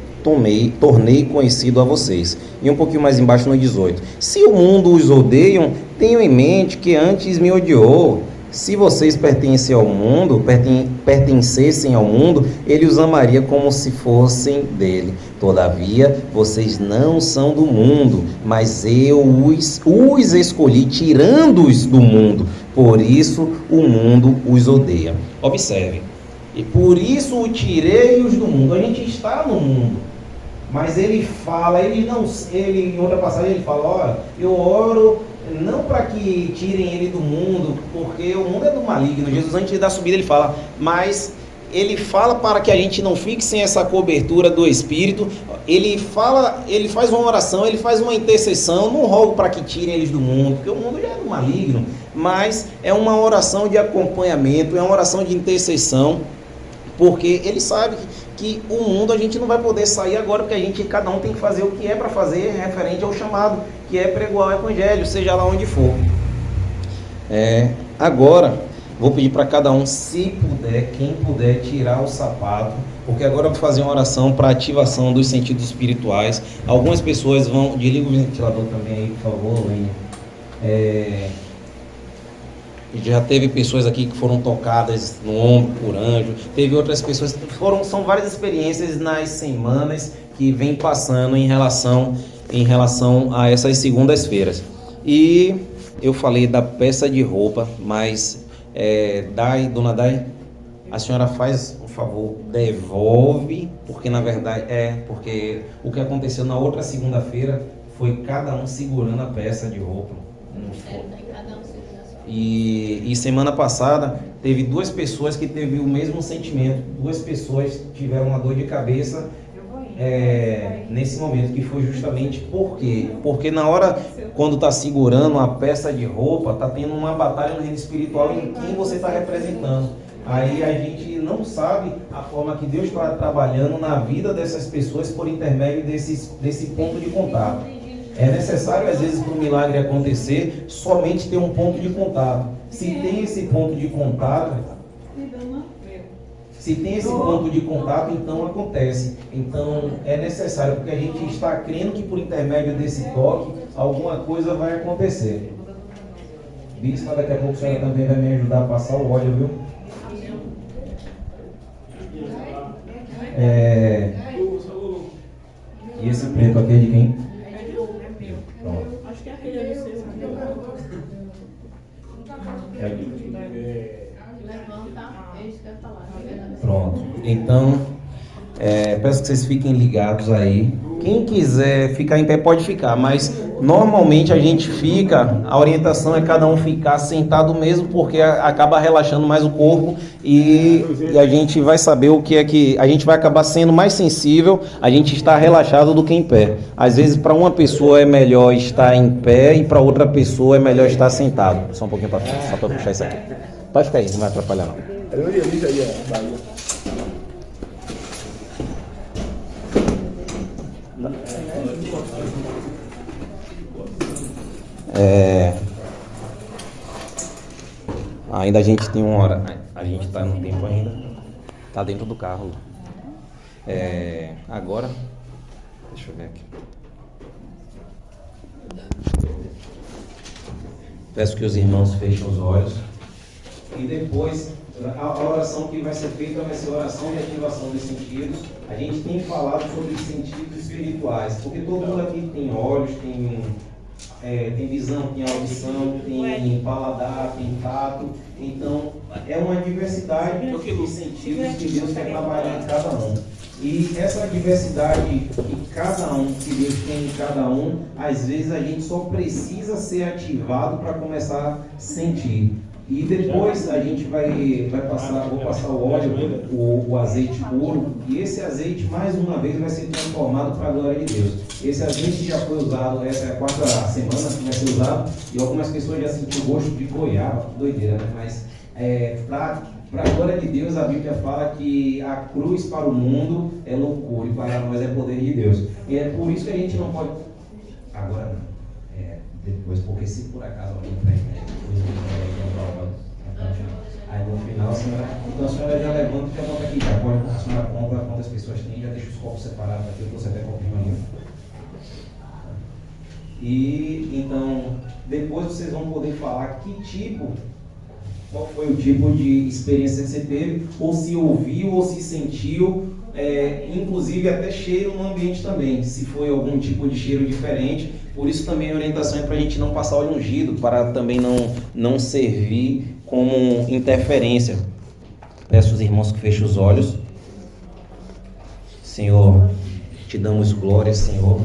Speaker 2: a vocês. E um pouquinho mais embaixo no 18. Se o mundo os odeia, tenham em mente que antes me odiou. Se vocês pertencessem ao mundo, ele os amaria como se fossem dele. Todavia, vocês não são do mundo, mas eu os escolhi tirando-os do mundo. Por isso, o mundo os odeia. Observe. E por isso o tirei-os do mundo. A gente está no mundo. Mas ele fala, em outra passagem ele fala, olha, eu oro não para que tirem ele do mundo, porque o mundo é do maligno. Jesus, antes da subida, ele fala, mas ele fala para que a gente não fique sem essa cobertura do Espírito. Ele faz uma oração, ele faz uma intercessão, não rogo para que tirem eles do mundo, porque o mundo já é do maligno, mas é uma oração de acompanhamento, é uma oração de intercessão, porque ele sabe que o mundo a gente não vai poder sair agora, porque cada um tem que fazer o que é para fazer referente ao chamado, que é pregoar o Evangelho, seja lá onde for. Agora, vou pedir para cada um, se puder, quem puder, tirar o sapato, porque agora eu vou fazer uma oração para ativação dos sentidos espirituais. Algumas pessoas vão... Desliga o ventilador também aí, por favor, Lênia. Já teve pessoas aqui que foram tocadas no ombro por anjo, teve outras pessoas, são várias experiências nas semanas que vem passando em relação a essas segundas-feiras. E eu falei da peça de roupa, mas Dona Dai, a senhora faz um favor, devolve, porque na verdade porque o que aconteceu na outra segunda-feira foi cada um segurando a peça de roupa. E semana passada teve duas pessoas que teve o mesmo sentimento. Duas pessoas tiveram uma dor de cabeça nesse momento, que foi justamente porque na hora, quando está segurando a peça de roupa, está tendo uma batalha no reino espiritual em quem você está representando. Aí a gente não sabe a forma que Deus está trabalhando na vida dessas pessoas por intermédio desse ponto de contato. É necessário, às vezes, para o milagre acontecer, somente ter um ponto de contato. Se tem esse ponto de contato, então acontece. Então é necessário, porque a gente está crendo que por intermédio desse toque, alguma coisa vai acontecer. Bispa, daqui a pouco a senhora também vai me ajudar a passar o óleo, viu? E esse preto aqui é de quem? Pronto.
Speaker 4: Acho que é aquele ali seu.
Speaker 2: É aqui.
Speaker 4: Levanta, é isso que eu ia falar.
Speaker 2: Pronto. Então, peço que vocês fiquem ligados aí. Quem quiser ficar em pé pode ficar, mas normalmente a gente fica, a orientação é cada um ficar sentado mesmo, porque acaba relaxando mais o corpo e a gente vai saber o que é que... A gente vai acabar sendo mais sensível, a gente está relaxado do que em pé. Às vezes para uma pessoa é melhor estar em pé e para outra pessoa é melhor estar sentado. Só um pouquinho para frente, só para puxar isso aqui. Pode ficar aí, não vai atrapalhar não. Ainda a gente tem uma hora. A gente está no tempo ainda. Tá dentro do carro. Agora. Deixa eu ver aqui. Peço que os irmãos fechem os olhos. E depois, a oração que vai ser feita vai ser a oração de ativação dos sentidos. A gente tem falado sobre os sentidos espirituais, porque todo mundo aqui tem olhos, tem visão, tem audição, tem paladar, tem tato. Então, é uma diversidade de sentidos que Deus quer trabalhar em cada um. E essa diversidade que cada um, que Deus tem em cada um, às vezes a gente só precisa ser ativado para começar a sentir. E depois a gente vou passar o óleo, o azeite puro, e esse azeite mais uma vez vai ser transformado para a glória de Deus. Esse azeite já foi usado, essa é a 4ª semana que vai ser usado, e algumas pessoas já sentiram o gosto de goiaba, que doideira, né? Mas para a glória de Deus, a Bíblia fala que a cruz para o mundo é loucura e para nós é poder de Deus. E é por isso que a gente não pode... Agora não. Depois, porque se por acaso alguém aí no final a senhora já levanta e já bota aqui, já pode, a senhora conta quantas pessoas tem, já deixa os copos separados aqui, eu trouxe até copinho ali. E então, depois vocês vão poder falar qual foi o tipo de experiência que você teve, ou se ouviu, ou se sentiu, inclusive até cheiro no ambiente também, se foi algum tipo de cheiro diferente. Por isso também a orientação é para a gente não passar óleo ungido, para também não servir como interferência. Peço aos irmãos que fechem os olhos. Senhor, te damos glórias, Senhor.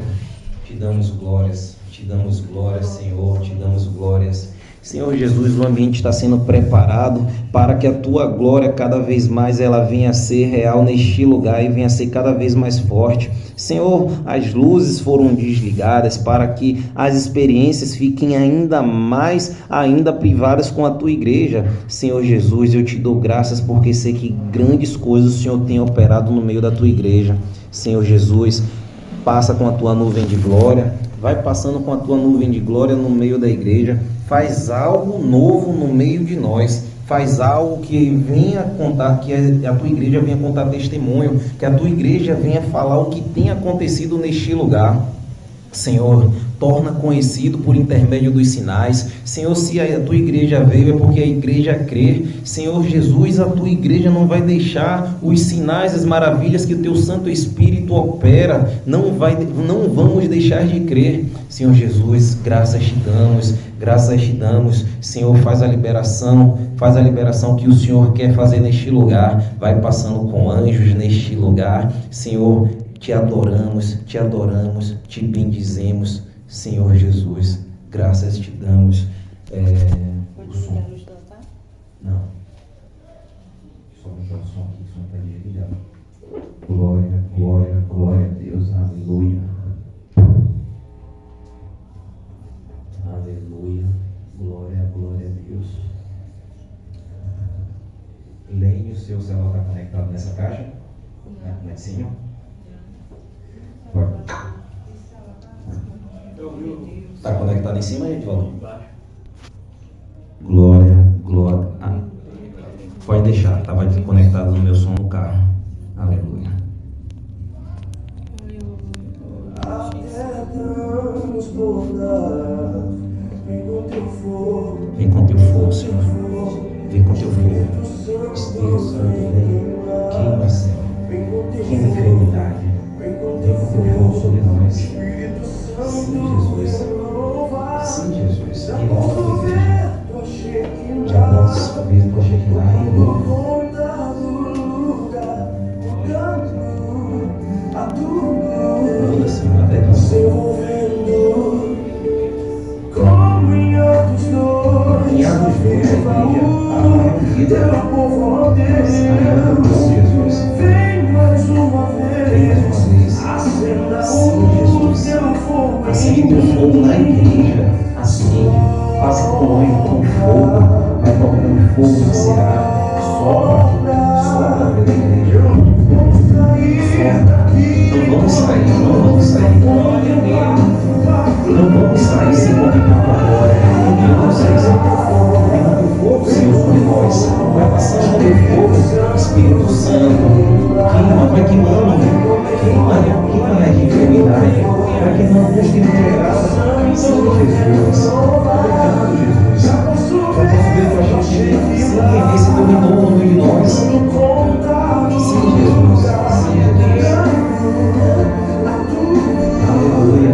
Speaker 2: Te damos glórias, Senhor. Te damos glórias. Senhor Jesus, o ambiente está sendo preparado para que a Tua glória cada vez mais ela venha a ser real neste lugar e venha a ser cada vez mais forte. Senhor, as luzes foram desligadas para que as experiências fiquem ainda privadas com a Tua igreja. Senhor Jesus, eu te dou graças porque sei que grandes coisas o Senhor tem operado no meio da Tua igreja. Senhor Jesus, passa com a Tua nuvem de glória, vai passando com a Tua nuvem de glória no meio da igreja. Faz algo novo no meio de nós, faz algo que venha contar, que a Tua igreja venha contar testemunho, que a Tua igreja venha falar o que tem acontecido neste lugar. Senhor, torna conhecido por intermédio dos sinais. Senhor, se a Tua igreja veio é porque a igreja crê. Senhor Jesus, a Tua igreja não vai deixar os sinais, as maravilhas que o Teu Santo Espírito opera, não vamos deixar de crer. Senhor Jesus, graças te damos. Senhor, faz a liberação que o Senhor quer fazer neste lugar. Vai passando com anjos neste lugar. Senhor, te adoramos, te bendizemos, Senhor Jesus, graças te damos. O som. Não. Só o som aqui, o som está desligado. Glória a Deus, aleluia. Aleluia, glória a Deus. Lene, o seu celular está conectado nessa caixa? Lá em cima? Está conectado em cima, gente? Glória. Pode deixar, estava conectado no meu som no carro. Aleluia. Vem com teu Senhor. Vem com teu fogo. Espírito Santo, vem. Queima, Senhor. Queima a enfermidade. Vem com teu fogo sobre nós. Sim, Jesus. Sim, Jesus. Renova a tua igreja. Já podes subir para Shekinah e novo. Muda, Senhor, até que em Atos 2, a igreja reunida. Jesus. Vem mais uma vez. Sim, Jesus. Acende teu fogo na igreja. Acende. Passa com fogo. Vai tocando fogo na seara. Sopra pela igreja. Não vamos sair. Não vamos sair sem contemplar a glória. Não vamos sair sem fogo. Vem com fogo, Senhor, sobre nós. Vai passando com teu fogo, Espírito Santo. Queima, vai queimando. Queima a enfermidade. Vai queimando tudo que não te agrada. Sim, Jesus. Obrigado, Jesus. Vai subir para a gente. Sim, esse dominou no meio de nós. Sim, Jesus. Sim, Jesus. Aleluia.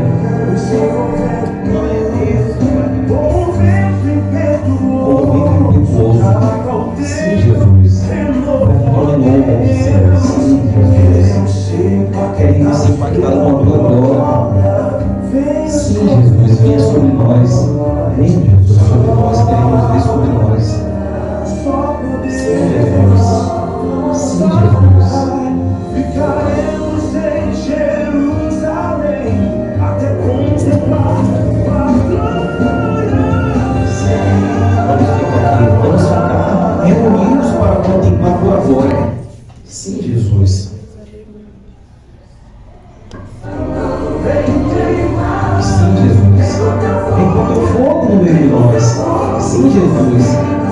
Speaker 2: Sim, Jesus. Aleluia, Senhor. Sim, Jesus. Queremos ser impactados com a tua glória. Sim, Jesus. Venha sobre nós. Vem, Jesus, sobre nós. Queremos ver sobre nós. Sim, Jesus. Sim, Jesus.
Speaker 5: Ficaremos em Jerusalém até contemplar a glória.
Speaker 2: Vamos ficar reunidos para contemplar a tua glória. Sim, Jesus. Sim, Jesus. Vem com teu fogo no meio de nós. Sim, Jesus.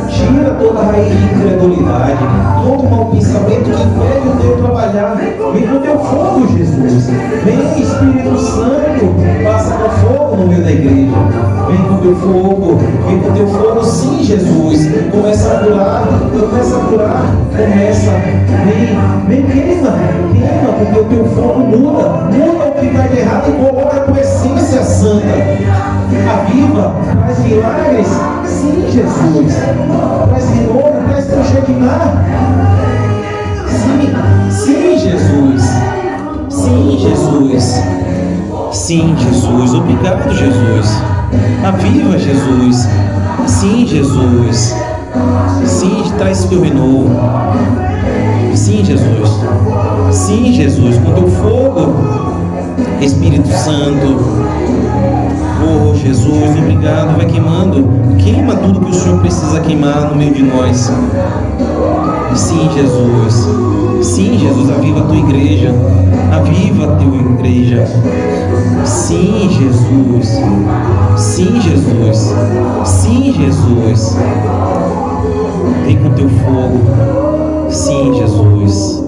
Speaker 2: Tira toda a raiz de incredulidade, todo mau pensamento que impede o teu trabalhar. Vem com teu fogo, Jesus. Vem, Espírito Santo, passa com fogo no meio da igreja. Vem com teu fogo, sim, Jesus. Começa a curar. Vem, queima, porque o teu fogo muda o que está de errado e coloca a tua essência santa. Aviva, traz milagres, sim, Jesus. Traz renovo, traz teu Shekinah. Sim, Jesus. Sim, Jesus. Obrigado, Jesus. Aviva, Jesus. Sim, Jesus. Sim, traz teu renovo. Sim, Jesus. Sim, Jesus. Com teu fogo, Espírito Santo. Oh, Jesus, obrigado. Vai queimando. Queima tudo que o Senhor precisa queimar no meio de nós. Sim, Jesus. Sim, Jesus, aviva a tua igreja. Aviva a tua igreja. Sim, Jesus. Sim, Jesus. Sim, Jesus. Vem com teu fogo. Sim, Jesus.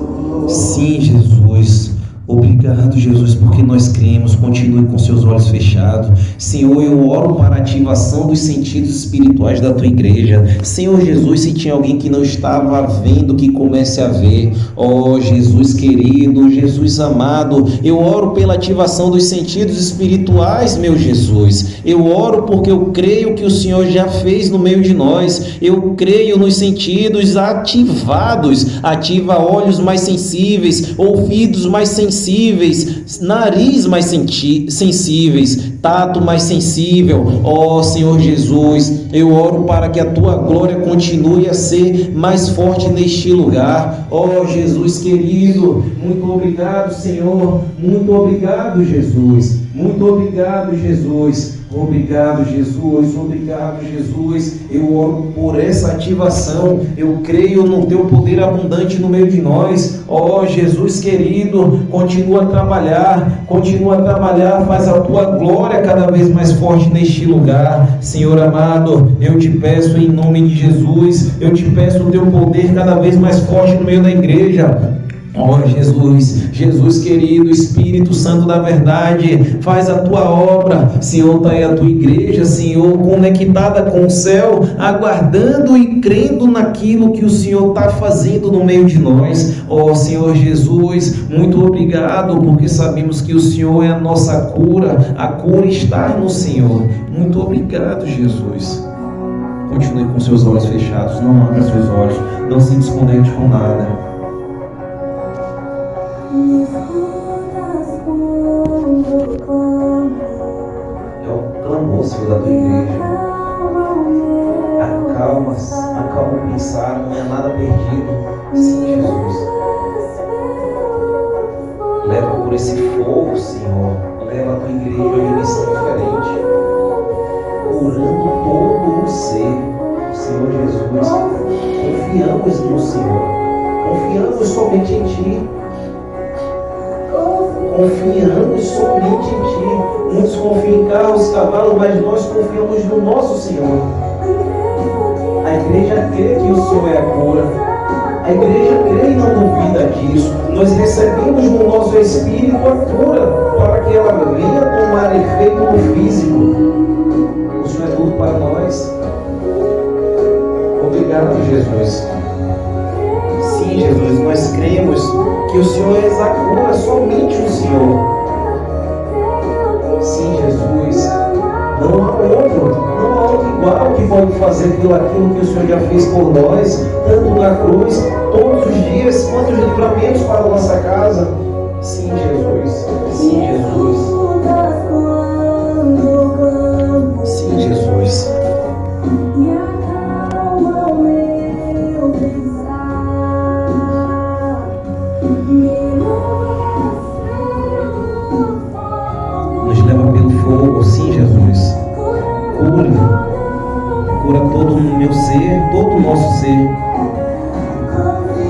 Speaker 2: Sim, Jesus. Obrigado, Jesus, porque nós cremos. Continue com seus olhos fechados. Senhor, eu oro para a ativação dos sentidos espirituais da tua igreja. Senhor Jesus, se tinha alguém que não estava vendo, que comece a ver. Oh, Jesus querido, Jesus amado, eu oro pela ativação dos sentidos espirituais, meu Jesus. Eu oro porque eu creio que o Senhor já fez no meio de nós. Eu creio nos sentidos ativados. Ativa olhos mais sensíveis, ouvidos mais sensíveis, nariz mais sensíveis, tato mais sensível. Ó Senhor Jesus, eu oro para que a tua glória continue a ser mais forte neste lugar. Ó Jesus querido, muito obrigado, Senhor. Muito obrigado, Jesus. Muito obrigado, Jesus. Obrigado, Jesus. Obrigado, Jesus. Eu oro por essa ativação. Eu creio no teu poder abundante no meio de nós. Ó Jesus querido, continua a trabalhar. Faz a tua glória cada vez mais forte neste lugar. Senhor amado, eu te peço em nome de Jesus. Eu te peço o teu poder cada vez mais forte no meio da igreja. Ó Jesus, Jesus querido, Espírito Santo da verdade, faz a tua obra. Senhor, está aí a tua igreja, Senhor, conectada com o céu, aguardando e crendo naquilo que o Senhor está fazendo no meio de nós. Ó Senhor Jesus, muito obrigado, porque sabemos que o Senhor é a nossa cura, a cura está no Senhor. Muito obrigado, Jesus. Continue com seus olhos fechados, não abra seus olhos, não se desconecte com nada. É o clamor, Senhor, da tua igreja. Acalma o pensar, não é nada perdido. Sim, Jesus. Leva por esse fogo, Senhor. Leva a tua igreja a uma dimensão diferente. Curando todo o ser, Senhor Jesus. Confiamos no Senhor. Confiamos somente em Ti. Confiamos somente em Ti. Muitos confiam em carros, cavalos, mas nós confiamos no nosso Senhor. A igreja crê que o Senhor é a cura. A igreja crê e não duvida disso. Nós recebemos no nosso espírito a cura para que ela venha tomar efeito no físico. O Senhor é tudo para nós. Obrigado, Jesus. Sim, Jesus, nós cremos que o Senhor é a cura, somente o Senhor. Sim, Jesus, não há outro igual que pode fazer aquilo que o Senhor já fez por nós, tanto na cruz, todos os dias, quantos livramentos para a nossa casa. Sim, Jesus, sim, Jesus, sim, Jesus. Nos leva pelo fogo, sim, Jesus. Cura todo o meu ser, todo o nosso ser.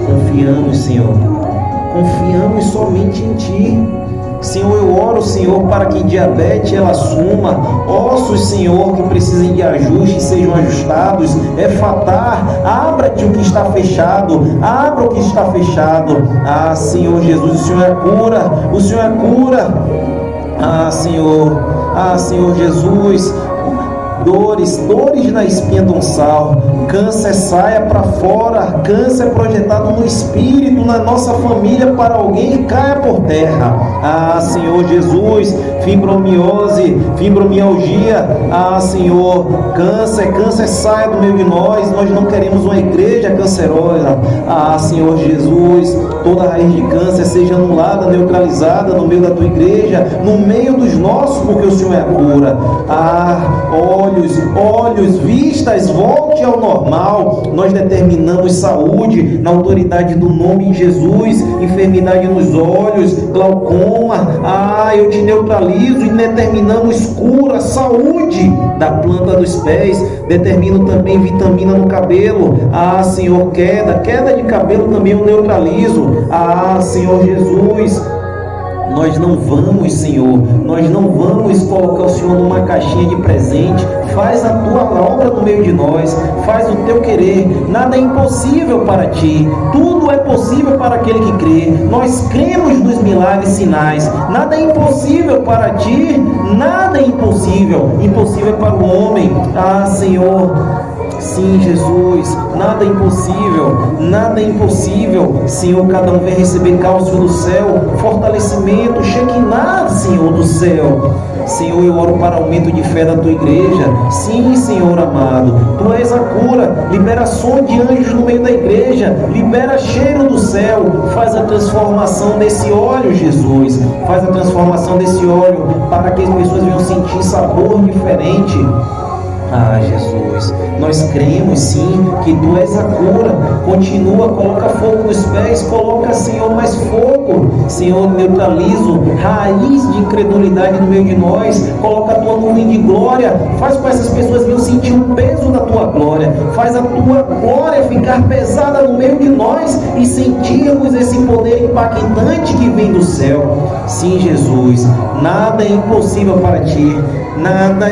Speaker 2: Confiamos, Senhor. Confiamos somente em Ti. Senhor, eu oro, Senhor, para que diabetes ela suma, ossos, Senhor, que precisem de ajuste sejam ajustados. É fatar, abra-te o que está fechado, abra o que está fechado. Ah, Senhor Jesus, o Senhor é cura, o Senhor é cura. Ah, Senhor Jesus, dores na espinha dorsal, câncer saia para fora, câncer projetado no espírito, na nossa família, para alguém caia por terra. Ah, Senhor Jesus, fibromialgia, ah, Senhor, câncer saia do meio de nós não queremos uma igreja cancerosa. Ah, Senhor Jesus, toda raiz de câncer seja anulada, neutralizada no meio da tua igreja, no meio dos nossos, porque o Senhor é a cura. Ah, olhos, vistas, volte ao normal. Nós determinamos saúde na autoridade do nome de Jesus. Enfermidade nos olhos, glaucoma, eu te neutralizo e determinamos cura, saúde da planta dos pés. Determino também vitamina no cabelo. Ah, Senhor, queda de cabelo também eu neutralizo. Ah, Senhor Jesus, nós não vamos, Senhor, colocar o Senhor numa caixinha de presente. Faz a tua obra no meio de nós, faz o teu querer. Nada é impossível para ti, tudo é possível para aquele que crê. Nós cremos nos milagres e sinais. Nada é impossível para ti, nada é impossível. Impossível é para o homem. Ah, Senhor, sim, Jesus, nada é impossível. Senhor, cada um vem receber cálcio do céu, fortalecimento, Shekinah, Senhor do céu. Senhor, eu oro para aumento de fé da tua igreja. Sim, Senhor amado, tu és a cura. Libera som de anjos no meio da igreja, libera cheiro do céu. Faz a transformação desse óleo, Jesus. Faz a transformação desse óleo para que as pessoas venham sentir sabor diferente. Ah, Jesus, nós cremos sim que Tu és a cura. Continua, coloca fogo nos pés, coloca, Senhor, mais fogo. Senhor, neutralizo raiz de incredulidade no meio de nós. Coloca a Tua nuvem de glória. Faz com que essas pessoas venham sentir o peso da Tua glória. Faz a Tua glória ficar pesada no meio de nós e sentirmos esse poder impactante que vem do céu. Sim, Jesus, nada é impossível para Ti. Nada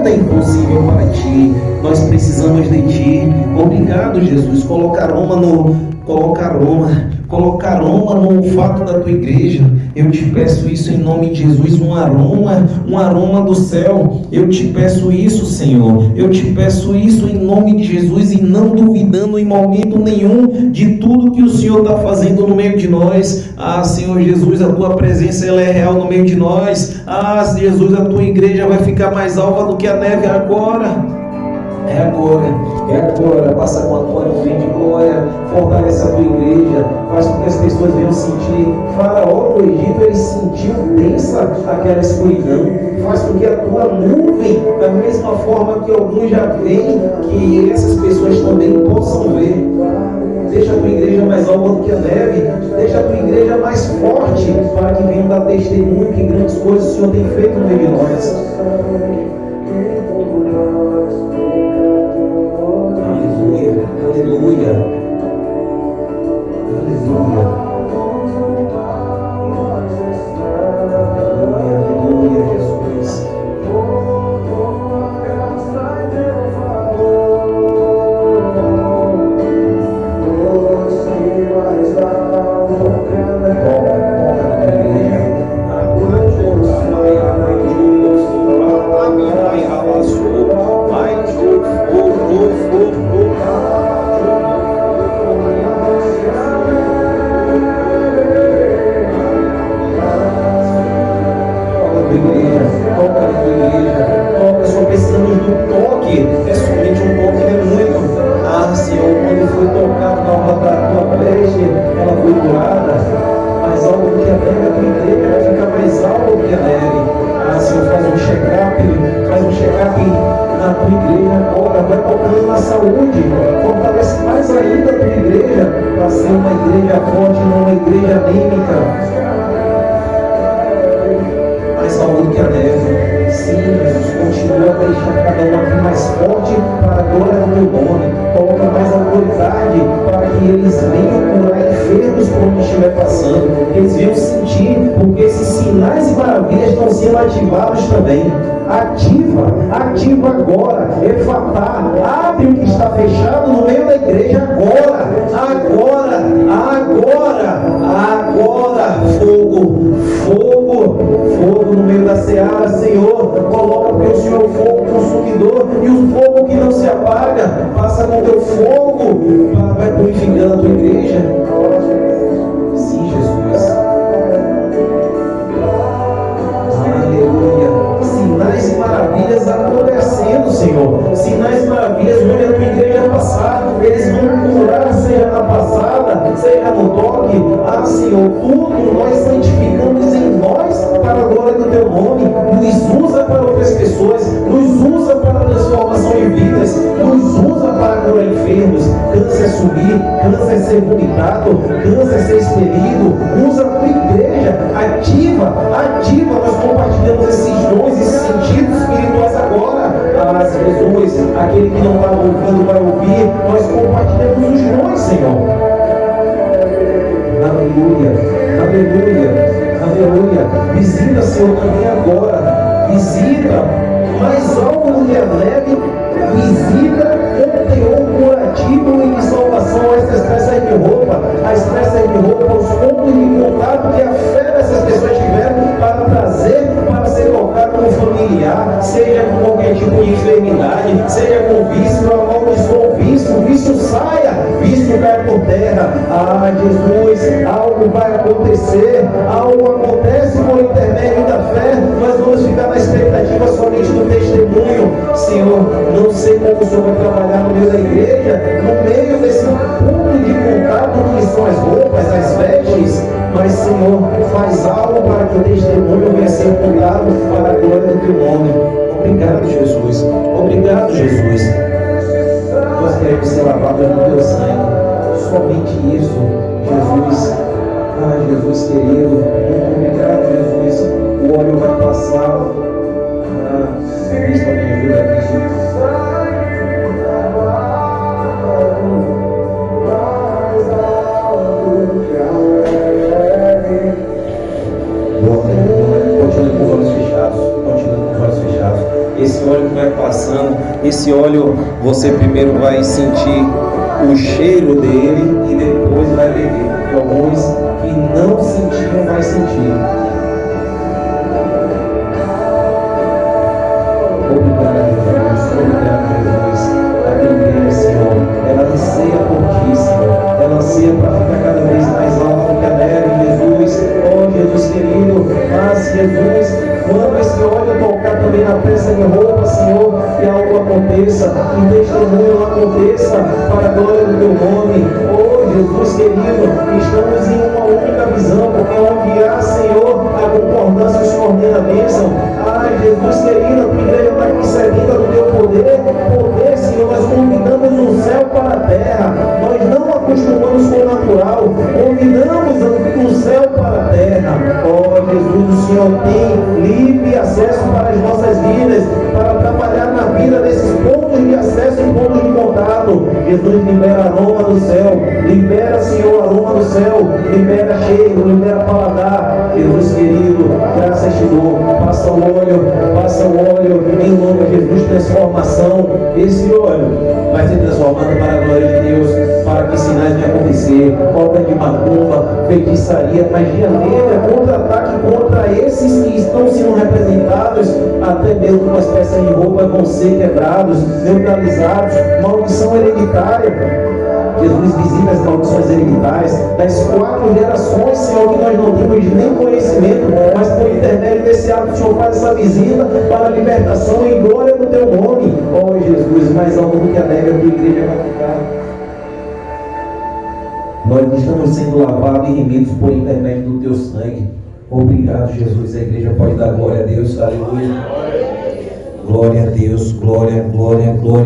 Speaker 2: é impossível para Ti. Nós precisamos de Ti. Obrigado, Jesus. Coloca aroma colocar aroma no olfato da tua igreja. Eu te peço isso em nome de Jesus, um aroma do céu. Eu te peço isso, Senhor. Eu te peço isso em nome de Jesus, e não duvidando em momento nenhum de tudo que o Senhor está fazendo no meio de nós. Ah, Senhor Jesus, a tua presença ela é real no meio de nós. Ah, Jesus, a tua igreja vai ficar mais alva do que a neve agora. É agora, passa com a tua nuvem de glória, fortalece a tua igreja, faz com que as pessoas venham sentir. Faraó no Egito, ele sentiu densa aquela escuridão, faz com que a tua nuvem, da mesma forma que alguns já veem, que essas pessoas também possam ver. Deixa a tua igreja mais alta do que a neve, deixa a tua igreja mais forte, para que venham dar testemunho que grandes coisas o Senhor tem feito no meio de nós. Aleluia. Aleluia, Jesus. É somente um toque, é muito. Ah, Senhor, quando foi tocado na alma da tua peste, ela foi curada. Mais alto do que a neve, a tua igreja vai ficar mais alto do que a neve. Ah, Senhor, faz um check-up na tua igreja agora, vai tocando na saúde, fortalece mais ainda a tua igreja, para ser uma igreja forte, não uma igreja anêmica. Mais alto do que a neve. Sim, Jesus, continua a deixar cada um aqui mais forte para a glória do teu nome. Coloca mais autoridade para que eles venham curar enfermos por onde estiver passando. Eles venham sentir, porque esses sinais e maravilhas estão sendo ativados também. Ativa agora, Efatá, abre o que está fechado no meio da igreja agora, fogo no meio da seara, Senhor, coloca o teu Senhor o fogo consumidor e o fogo que não se apaga, passa com o teu fogo, vai purificando a tua igreja. Sim, Jesus. Aleluia. Sinais e maravilhas acontecendo, Senhor. Sinais e maravilhas onde a tua igreja passar, eles vão curar, seja na passada, seja no toque. Ah, Senhor, tudo nós santificamos em nós para a glória do teu nome. Nos usa para outras pessoas, nos usa para a transformação de vidas, nos usa para curar enfermos. Câncer subir, câncer ser vomitado, câncer ser expelido. Usa a tua igreja, ativa. Nós compartilhamos esses dons, esses sentidos espirituais agora. Ah, Jesus, aquele que não está ouvindo vai ouvir. Nós compartilhamos os dons, Senhor. Aleluia. Visita, Senhor, também agora. Visita mais alto do que a neve. Visita com teor curativo e de salvação estas peças de roupa. As peças de roupa, os pontos de contato que a fé dessas pessoas tiveram para trazer, para ser colocado como familiar, seja com qualquer tipo de enfermidade, seja com vício, amaldiçoa o vício saia, vício cai por terra. Ah, Jesus, algo vai acontecer, algo acontece por intermédio da fé. Nós vamos ficar na expectativa somente do testemunho. Senhor, não sei como o Senhor vai trabalhar no meio da igreja, no meio desse ponto de contato que são as roupas, as vestes, mas Senhor, faz algo para que o testemunho venha ser contado para a glória do teu nome. Obrigado, Jesus. Nós queremos ser lavados no teu sangue. Somente isso, Jesus. Ah, Jesus querido, muito obrigado, Jesus. O óleo vai passar. Ah, Cristo me ajuda aqui. Continue com os olhos fechados. Esse óleo que vai passando, esse óleo você primeiro vai sentir o cheiro dele e depois vai beber. alguns que não sentiam, vai sentir. Obrigado, Jesus. Obrigado, Jesus. A tua igreja, Senhor, ela anseia por ti, Senhor. Ela anseia para ficar cada vez mais alta do que a neve, Jesus. Oh, Jesus querido. Mas, Jesus, quando esse óleo tocar também na peça de roupa, Senhor, que algo aconteça, que testemunho aconteça para a glória do teu nome. Oh, Jesus querido, estamos em uma única visão, porque onde há, Senhor, a concordância, o Senhor ordena a bênção. Ai, Jesus querido, a tua igreja está aqui servida do teu poder, Senhor, nós convidamos o céu para a terra, nós não acostumamos com o natural, convidamos o céu para a terra. Oh, Jesus, o Senhor tem livre acesso para as nossas vidas, para trabalhar na vida desses pontos de acesso e pontos de contato. Jesus, libera aroma do céu, libera, Senhor, aroma do céu, libera cheiro, libera paladar. Jesus querido, graças te dou, passa o óleo, em nome de Jesus, transformação. Esse óleo vai ser transformado para a glória de Deus, para que sinais venham acontecer, obra de macumba, feitiçaria, magia negra, contra-ataque contra esses que estão sendo representados, até mesmo com as peças de roupa vão ser quebrados, neutralizados, maldição hereditária. Jesus visita as maldições hereditárias das 4 gerações, Senhor, que nós não temos nem conhecimento, mas por intermédio desse ato, o Senhor faz essa visita para a libertação em glória do teu nome. Oh, Jesus, mais alto do que a neve, a tua igreja vai ficar. Nós estamos sendo lavados e remidos por intermédio do teu sangue. Obrigado, Jesus. A igreja pode dar glória a Deus. Aleluia. Glória a Deus, glória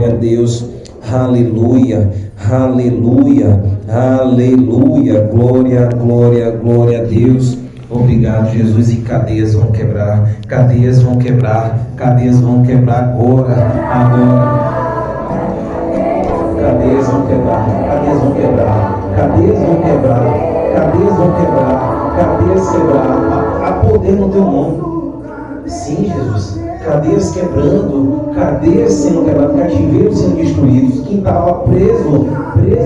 Speaker 2: a Deus. Aleluia, aleluia, aleluia. Glória a Deus. Obrigado, Jesus. E cadeias vão quebrar, cadeias vão quebrar agora. Cadeias vão quebrar, cadeias quebrar. Há poder no teu nome. Sim, Jesus. Cadeias quebrando, cadeias sendo quebradas, cativeiros sendo destruídos. Quem estava preso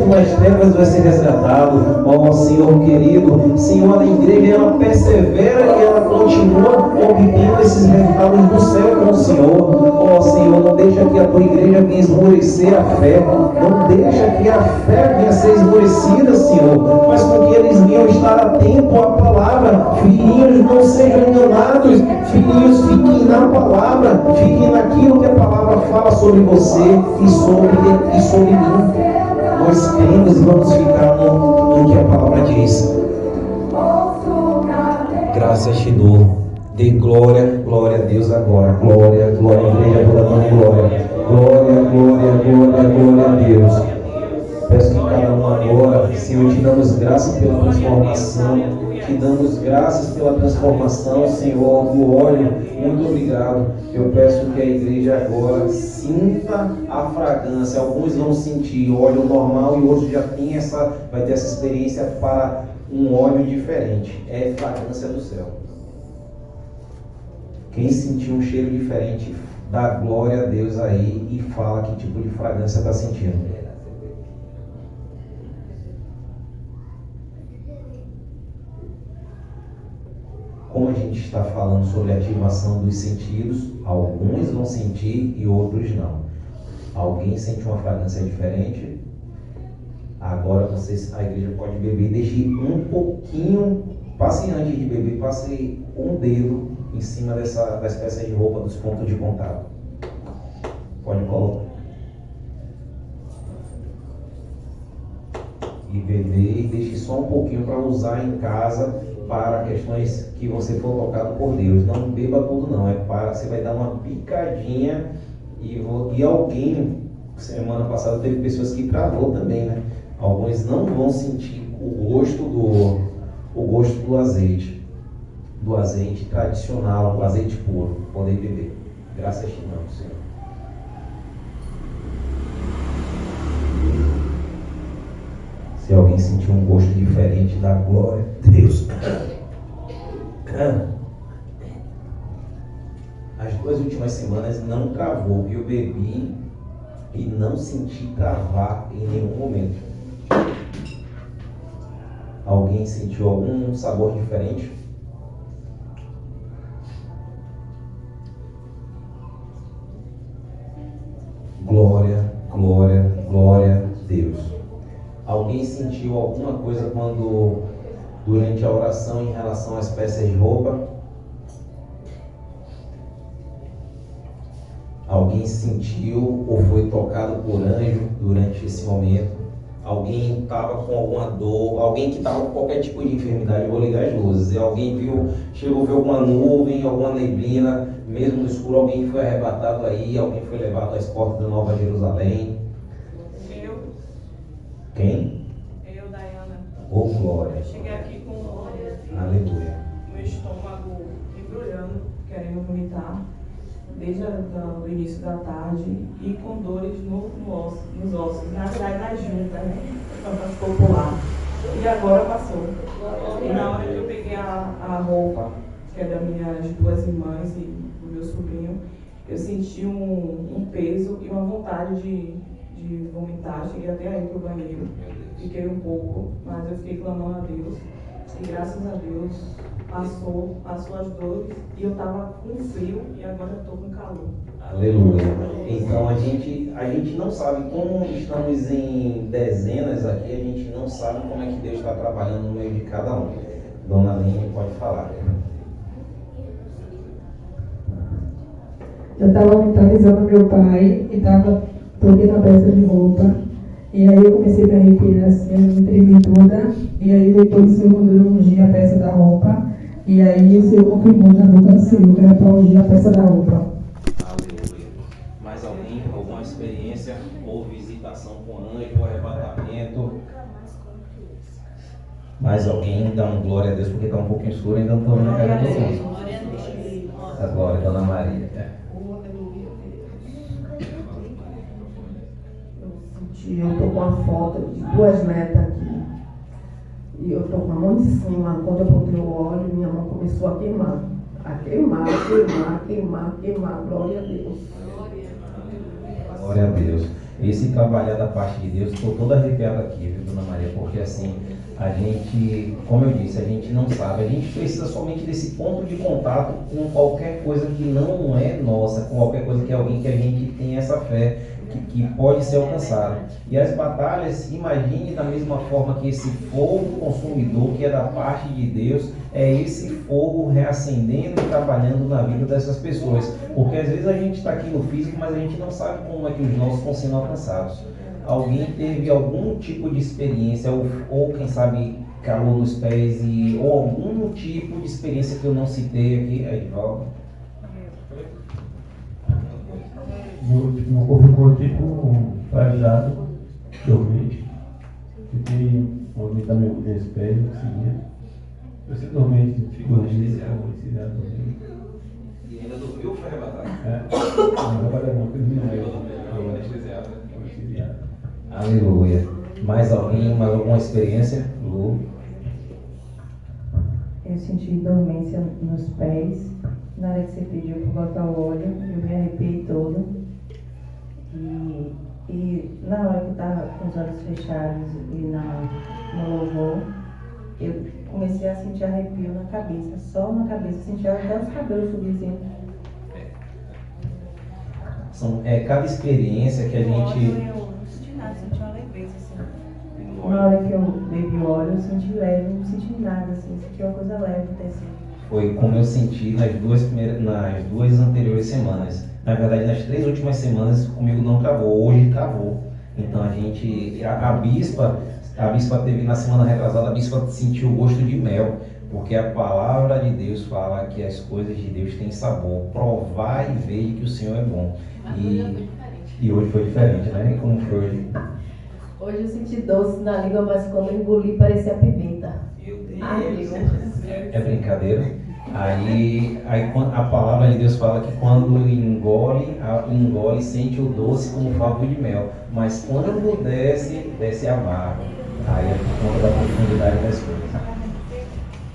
Speaker 2: nas trevas vai ser resgatado. Ó, Senhor querido, Senhor, a igreja ela persevera e ela continua obtendo esses resultados do céu com o Senhor. Ó, Senhor, não deixa que a tua igreja venha esmorecer a fé, não deixa que a fé venha ser esmorecida, Senhor, mas com que eles venham estar atentos à palavra. Filhinhos, não sejam enganados, filhinhos, fiquem na palavra. Fiquem naquilo que a palavra fala sobre você e sobre mim. Nós cremos e vamos ficar no que a palavra diz. Graças te dou. Dê glória a Deus agora. Glória, igreja, toda a glória. Glória a Deus. Peço que cada um agora, Senhor, te damos graças pela transformação. Te damos graças pela transformação, Senhor, do óleo. Muito obrigado. Eu peço que a igreja agora sinta a fragrância. Alguns vão sentir óleo normal e outros já vai ter essa experiência para um óleo diferente. É fragrância do céu. Quem sentiu um cheiro diferente, dá glória a Deus aí e fala que tipo de fragrância está sentindo. Como a gente está falando sobre a ativação dos sentidos, alguns vão sentir e outros não. Alguém sente uma fragrância diferente? Agora a igreja pode beber. Deixe um pouquinho, passe antes de beber, passe um dedo em cima das peças de roupa, dos pontos de contato. Pode colocar. E beber, e deixe só um pouquinho para usar em casa, para questões que você for tocado por Deus. Não beba tudo não, você vai dar uma picadinha e alguém, semana passada teve pessoas que travou também, né? Alguns não vão sentir o gosto do azeite tradicional, o azeite puro, poder beber. Graças a Ti, não, Senhor. Se alguém sentir um gosto diferente, da glória a Deus. As 2 últimas semanas não travou. Eu bebi e não senti travar em nenhum momento. Alguém sentiu algum sabor diferente? Glória, glória, glória a Deus. Alguém sentiu alguma coisa durante a oração em relação às peças de roupa? Alguém sentiu ou foi tocado por anjo durante esse momento? Alguém estava com alguma dor? Alguém que estava com qualquer tipo de enfermidade? Eu vou ligar as luzes. E alguém chegou a ver alguma nuvem, alguma neblina, mesmo no escuro? Alguém foi arrebatado aí? Alguém foi levado às portas da Nova Jerusalém?
Speaker 6: Eu.
Speaker 2: Quem?
Speaker 6: Eu, Dayana.
Speaker 2: Oh, glória.
Speaker 6: Eu cheguei aqui com
Speaker 2: Aleluia.
Speaker 6: meu estômago embrulhando, querendo vomitar, desde o início da tarde, e com dores nos ossos, na verdade nas juntas, né? Ficou popular. E agora passou. E na hora que eu peguei a roupa, que é das minhas duas irmãs e do meu sobrinho, eu senti um peso e uma vontade de vomitar. Cheguei até aí pro banheiro, fiquei um pouco, mas eu fiquei clamando a Deus. E graças a Deus passou as dores, e eu estava com frio e agora eu estou com calor.
Speaker 2: Aleluia. Então a gente não sabe, como estamos em dezenas aqui, a gente não sabe como é que Deus está trabalhando no meio de cada um. Dona Aline pode falar.
Speaker 7: Eu estava mentalizando meu pai e estava toda na peça de roupa. E aí eu comecei a me arrepiar assim, eu me tremi toda. E aí depois o Senhor mandou ungir a peça da roupa. E aí o Senhor confirmou na boca do Senhor que era para ungir a peça da roupa.
Speaker 2: Aleluia. Mais alguém, alguma experiência ou visitação com anjo, ou arrebatamento? Mais alguém? Dá uma glória a Deus, porque está um pouquinho escuro, ainda não estou vendo a cara de todo mundo.
Speaker 4: Glória a Deus.
Speaker 2: A glória, Dona Maria.
Speaker 3: Eu estou com uma foto de duas netas aqui. E eu estou com a mão de cima. Quando eu botei o óleo, minha mão começou a queimar. A queimar, queimar, queimar, queimar. Glória a Deus.
Speaker 2: Glória a Deus. Esse trabalhar da parte de Deus, estou toda arrepiada aqui, viu, Dona Maria? Porque assim, a gente, como eu disse, a gente não sabe. A gente precisa somente desse ponto de contato com qualquer coisa que não é nossa, com qualquer coisa que é alguém que a gente tem essa fé, que pode ser alcançado. E as batalhas, imagine da mesma forma que esse fogo consumidor, que é da parte de Deus, é esse fogo reacendendo e trabalhando na vida dessas pessoas. Porque às vezes a gente está aqui no físico, mas a gente não sabe como é que os nossos estão sendo alcançados. Alguém teve algum tipo de experiência, ou quem sabe calor nos pés, ou algum tipo de experiência que eu não citei aqui, Edivaldo?
Speaker 1: Meu corpo ficou tipo paralisado, dormente. Fiquei movimentando meus pés, não conseguia. Eu sempre dormente,
Speaker 2: Ficou anestesiado.
Speaker 1: anestesiado.
Speaker 2: E ainda dormiu ou foi arrebatado?
Speaker 1: Não vai dar uma coisa
Speaker 2: Anestesiado.
Speaker 1: anestesiado.
Speaker 2: Aleluia. Mais alguém, mais alguma experiência? Lu?
Speaker 8: Eu senti dormência nos pés. Na hora que você pediu para botar o óleo, eu me arrepiei toda. E na hora que eu estava com os olhos fechados e no louvor, eu comecei a sentir arrepio na cabeça, só na cabeça, sentia até os cabelos subirem.
Speaker 2: Cada experiência que a gente...
Speaker 8: Eu não senti nada, senti uma leveza assim. Na hora que eu bebi o óleo, eu senti leve, não senti nada, assim, senti uma coisa leve descendo.
Speaker 2: Foi como eu senti nas duas anteriores semanas. Na verdade, nas 3 últimas semanas comigo não travou, hoje travou. Então a bispa teve na semana retrasada, a bispa sentiu o gosto de mel, porque a palavra de Deus fala que as coisas de Deus têm sabor. Provar e ver que o Senhor é bom. E hoje foi diferente, né? E como foi hoje?
Speaker 4: Hoje eu senti doce na língua, mas quando eu engoli parecia pimenta.
Speaker 2: Meu Deus.
Speaker 4: Ai,
Speaker 2: É brincadeira? Aí a palavra de Deus fala que quando engole, sente o doce como favo de mel. Mas quando desce amargo. Aí é por conta da profundidade das coisas.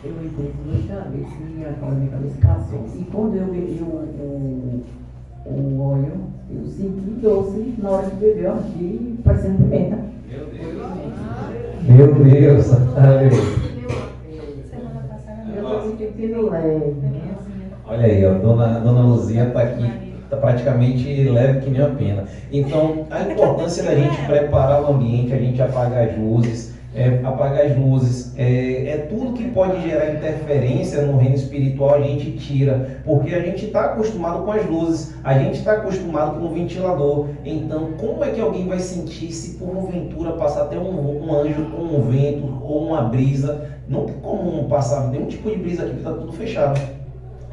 Speaker 3: Eu entrei com dor de cabeça e a minha cabeça passou. E quando eu bebi o óleo, eu senti doce na hora que bebeu aqui, parecendo pimenta.
Speaker 2: Meu Deus. Meu Deus. Aleluia.
Speaker 3: Eu tô me sentindo leve.
Speaker 2: Olha aí, ó, dona Luzia está aqui, está praticamente leve que nem uma pena. Então, a importância da gente preparar o ambiente, a gente apagar as luzes, é tudo que pode gerar interferência no reino espiritual a gente tira, porque a gente está acostumado com as luzes, a gente está acostumado com o ventilador. Então, como é que alguém vai sentir se porventura passar até um anjo com um vento ou uma brisa? Não tem como passar nenhum tipo de brisa aqui, está tudo fechado.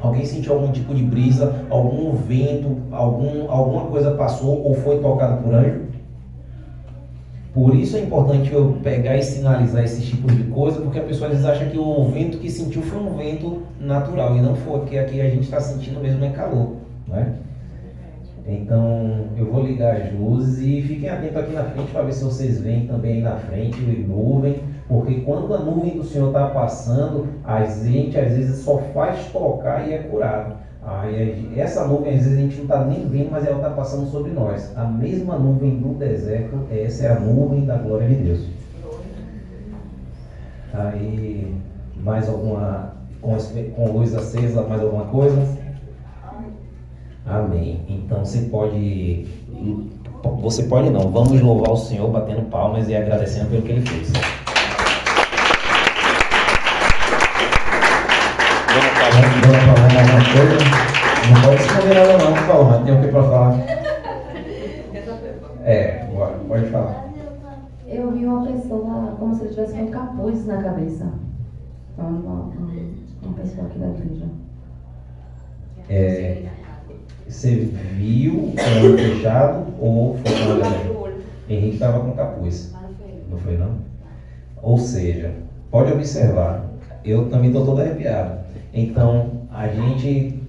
Speaker 2: Alguém sentiu algum tipo de brisa, algum vento, alguma coisa passou ou foi tocado por anjo? Por isso é importante eu pegar e sinalizar esses tipos de coisa, porque a pessoa às vezes acha que o vento que sentiu foi um vento natural, e não foi, porque aqui a gente está sentindo mesmo é calor, né? Então eu vou ligar as luzes e fiquem atentos aqui na frente para ver se vocês veem também aí na frente nuvem, porque quando a nuvem do Senhor está passando, a gente às vezes só faz tocar e é curado. Essa nuvem às vezes a gente não está nem vendo, mas ela está passando sobre nós. A mesma nuvem do deserto, essa é a nuvem da glória de Deus. Aí, mais alguma, com luz acesa, mais alguma coisa? Amém. Então você pode não, vamos louvar o Senhor batendo palmas e agradecendo pelo que Ele fez. Dona Paloma, alguma coisa? Não pode esconder nada não, Paloma, tem o que para falar? Pode falar.
Speaker 4: Eu vi uma pessoa como se ele tivesse com capuz na cabeça. Uma pessoa aqui da igreja.
Speaker 2: Você viu o olho fechado ou foi com o olho? Henrique estava com capuz. Não foi não? Ou seja, pode observar, eu também estou todo arrepiado. Então,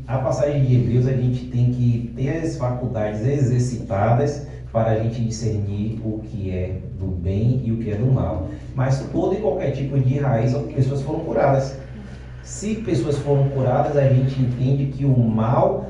Speaker 2: a passagem de Hebreus, a gente tem que ter as faculdades exercitadas para a gente discernir o que é do bem e o que é do mal. Mas todo e qualquer tipo de raiz, pessoas foram curadas. Se pessoas foram curadas, a gente entende que o mal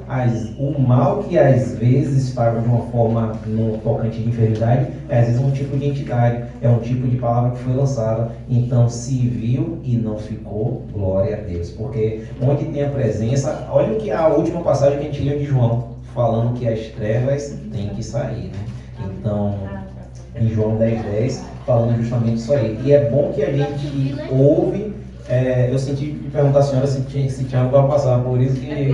Speaker 2: que às vezes estava de uma forma no tocante de enfermidade, às vezes é um tipo de entidade, é um tipo de palavra que foi lançada. Então, se viu e não ficou, glória a Deus. Porque onde tem a presença, olha o que a última passagem que a gente leu de João, falando que as trevas têm que sair, né? Então, em João 10:10, falando justamente isso aí. E é bom que a gente ouve. Eu senti de perguntar à senhora se tinha algo para passar, por isso que...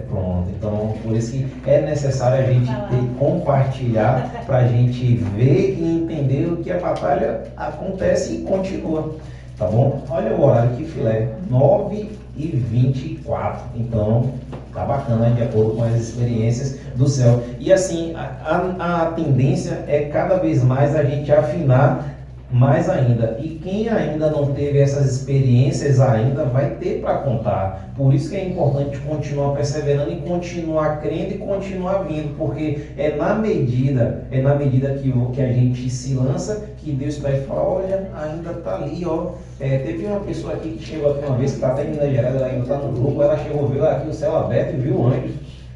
Speaker 2: Pronto, então por isso que é necessário a gente compartilhar para a gente ver e entender o que a batalha acontece e continua, tá bom? Olha o horário que filé, 9h24, então tá bacana, de acordo com as experiências do céu. E assim, a tendência é cada vez mais a gente afinar mais ainda, e quem ainda não teve essas experiências ainda vai ter para contar. Por isso que é importante continuar perseverando e continuar crendo e continuar vindo, porque é na medida que a gente se lança que Deus vai falar, olha, ainda está ali, ó. Teve uma pessoa aqui que chegou aqui uma vez, que está até em Minas Gerais, ela ainda está no grupo, ela chegou, viu aqui o céu aberto e viu anjos.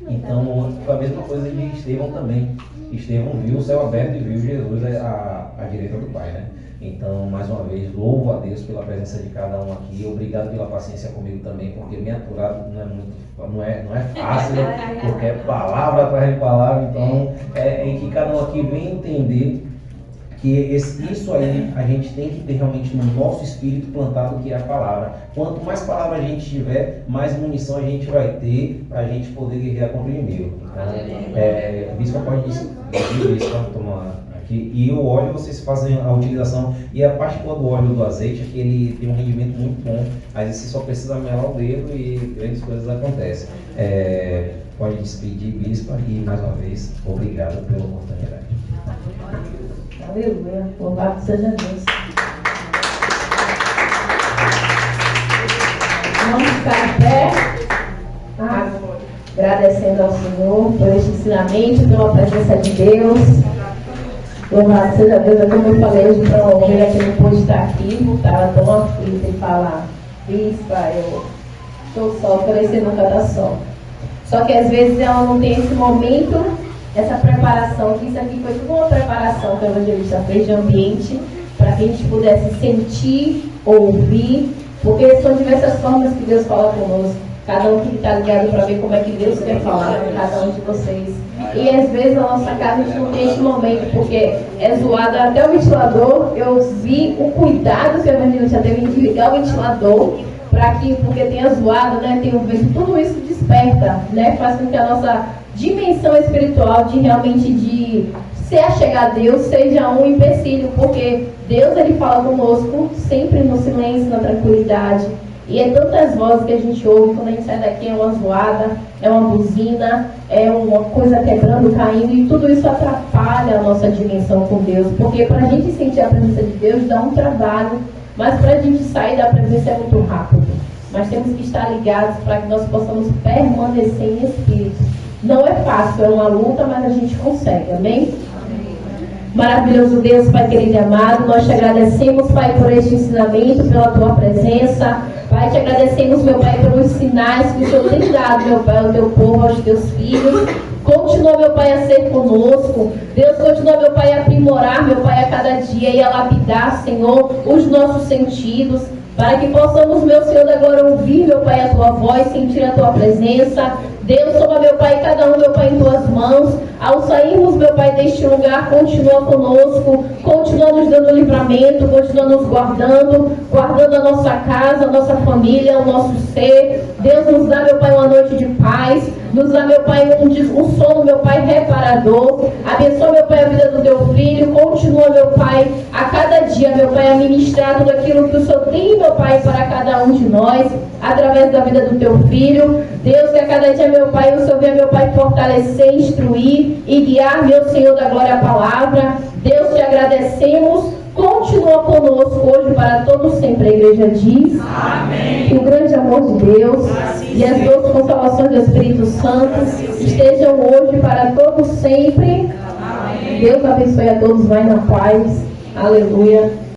Speaker 2: Então foi a mesma coisa de Estevão também. Estevão viu o céu aberto e viu Jesus à direita do Pai, né? Então, mais uma vez, louvo a Deus pela presença de cada um aqui. Obrigado pela paciência comigo também, porque me aturar não é fácil, porque é palavra atrás de palavra. Então, é que cada um aqui vem entender que isso aí a gente tem que ter realmente no nosso espírito plantado, que é a palavra. Quanto mais palavra a gente tiver, mais munição a gente vai ter para a gente poder guerrear contra o inimigo. Então, Bispo pode dizer, tomar aqui. E o óleo vocês fazem a utilização, e a parte boa do óleo do azeite é que ele tem um rendimento muito bom. Às vezes você só precisa melar o dedo e grandes coisas acontecem. Pode despedir, Bispo, e mais uma vez, obrigado pela oportunidade.
Speaker 4: Aleluia, louvado seja Deus. Vamos ficar em pé, agradecendo ao Senhor por este ensinamento, pela presença de Deus. Louvado seja Deus, como eu falei hoje para a ovelha que não pôde estar aqui, estava tão aflita e falar, Bispa, eu estou só, parecendo nunca dá só. Só que às vezes ela não tem esse momento, essa preparação, que isso aqui foi tudo uma preparação que o evangelista fez de ambiente, para para que a gente pudesse sentir, ouvir, porque são diversas formas que Deus fala conosco. Cada um que está ligado para ver como é que Deus quer falar com cada um de vocês. E às vezes na nossa casa a gente não tem esse momento, porque é zoado até o ventilador. Eu vi o cuidado que o evangelista já teve em desligar o ventilador, porque tem a zoada, né? Tem o vento, tudo isso desperta, né? Faz com que a nossa dimensão espiritual de realmente de se achegar a Deus seja um empecilho, porque Deus ele fala conosco sempre no silêncio, na tranquilidade. E é tantas vozes que a gente ouve quando a gente sai daqui, é uma zoada, é uma buzina, é uma coisa quebrando, caindo, e tudo isso atrapalha a nossa dimensão com Deus, porque para a gente sentir a presença de Deus dá um trabalho, mas para a gente sair da presença é muito rápido. Mas temos que estar ligados para que nós possamos permanecer em espírito. Não é fácil, é uma luta, mas a gente consegue, amém? Maravilhoso Deus, Pai querido e amado, nós te agradecemos, Pai, por este ensinamento, pela tua presença. Pai, te agradecemos, meu Pai, pelos sinais que o Senhor tem dado, meu Pai, ao teu povo, aos teus filhos. Continua, meu Pai, a ser conosco. Deus, continua, meu Pai, a aprimorar, meu Pai, a cada dia e a lapidar, Senhor, os nossos sentidos, para que possamos, meu Senhor, agora ouvir, meu Pai, a tua voz, sentir a tua presença. Deus, toma, meu Pai, cada um, meu Pai, em tuas mãos. Ao sairmos, meu Pai, deste lugar, continua conosco, continua nos dando livramento, continua nos guardando a nossa casa, a nossa família, o nosso ser. Deus, nos dá, meu Pai, uma noite de paz, nos dá, meu Pai, um sono, meu Pai, reparador. Abençoa, meu Pai, a vida do teu filho, continua, meu Pai, a cada dia, meu Pai, a ministrar tudo aquilo que o Senhor tem, meu Pai, para cada um de nós, através da vida do teu filho. Deus, que a cada dia, meu Pai, o Senhor venha, meu Pai, fortalecer, instruir e guiar, meu Senhor, da glória a palavra. Deus, te agradecemos. Continua conosco hoje para todos sempre. A igreja diz amém. Que o grande amor de Deus e as doces consolações do Espírito Santo estejam hoje para todos sempre. Amém. Deus abençoe a todos. Vai na paz. Aleluia.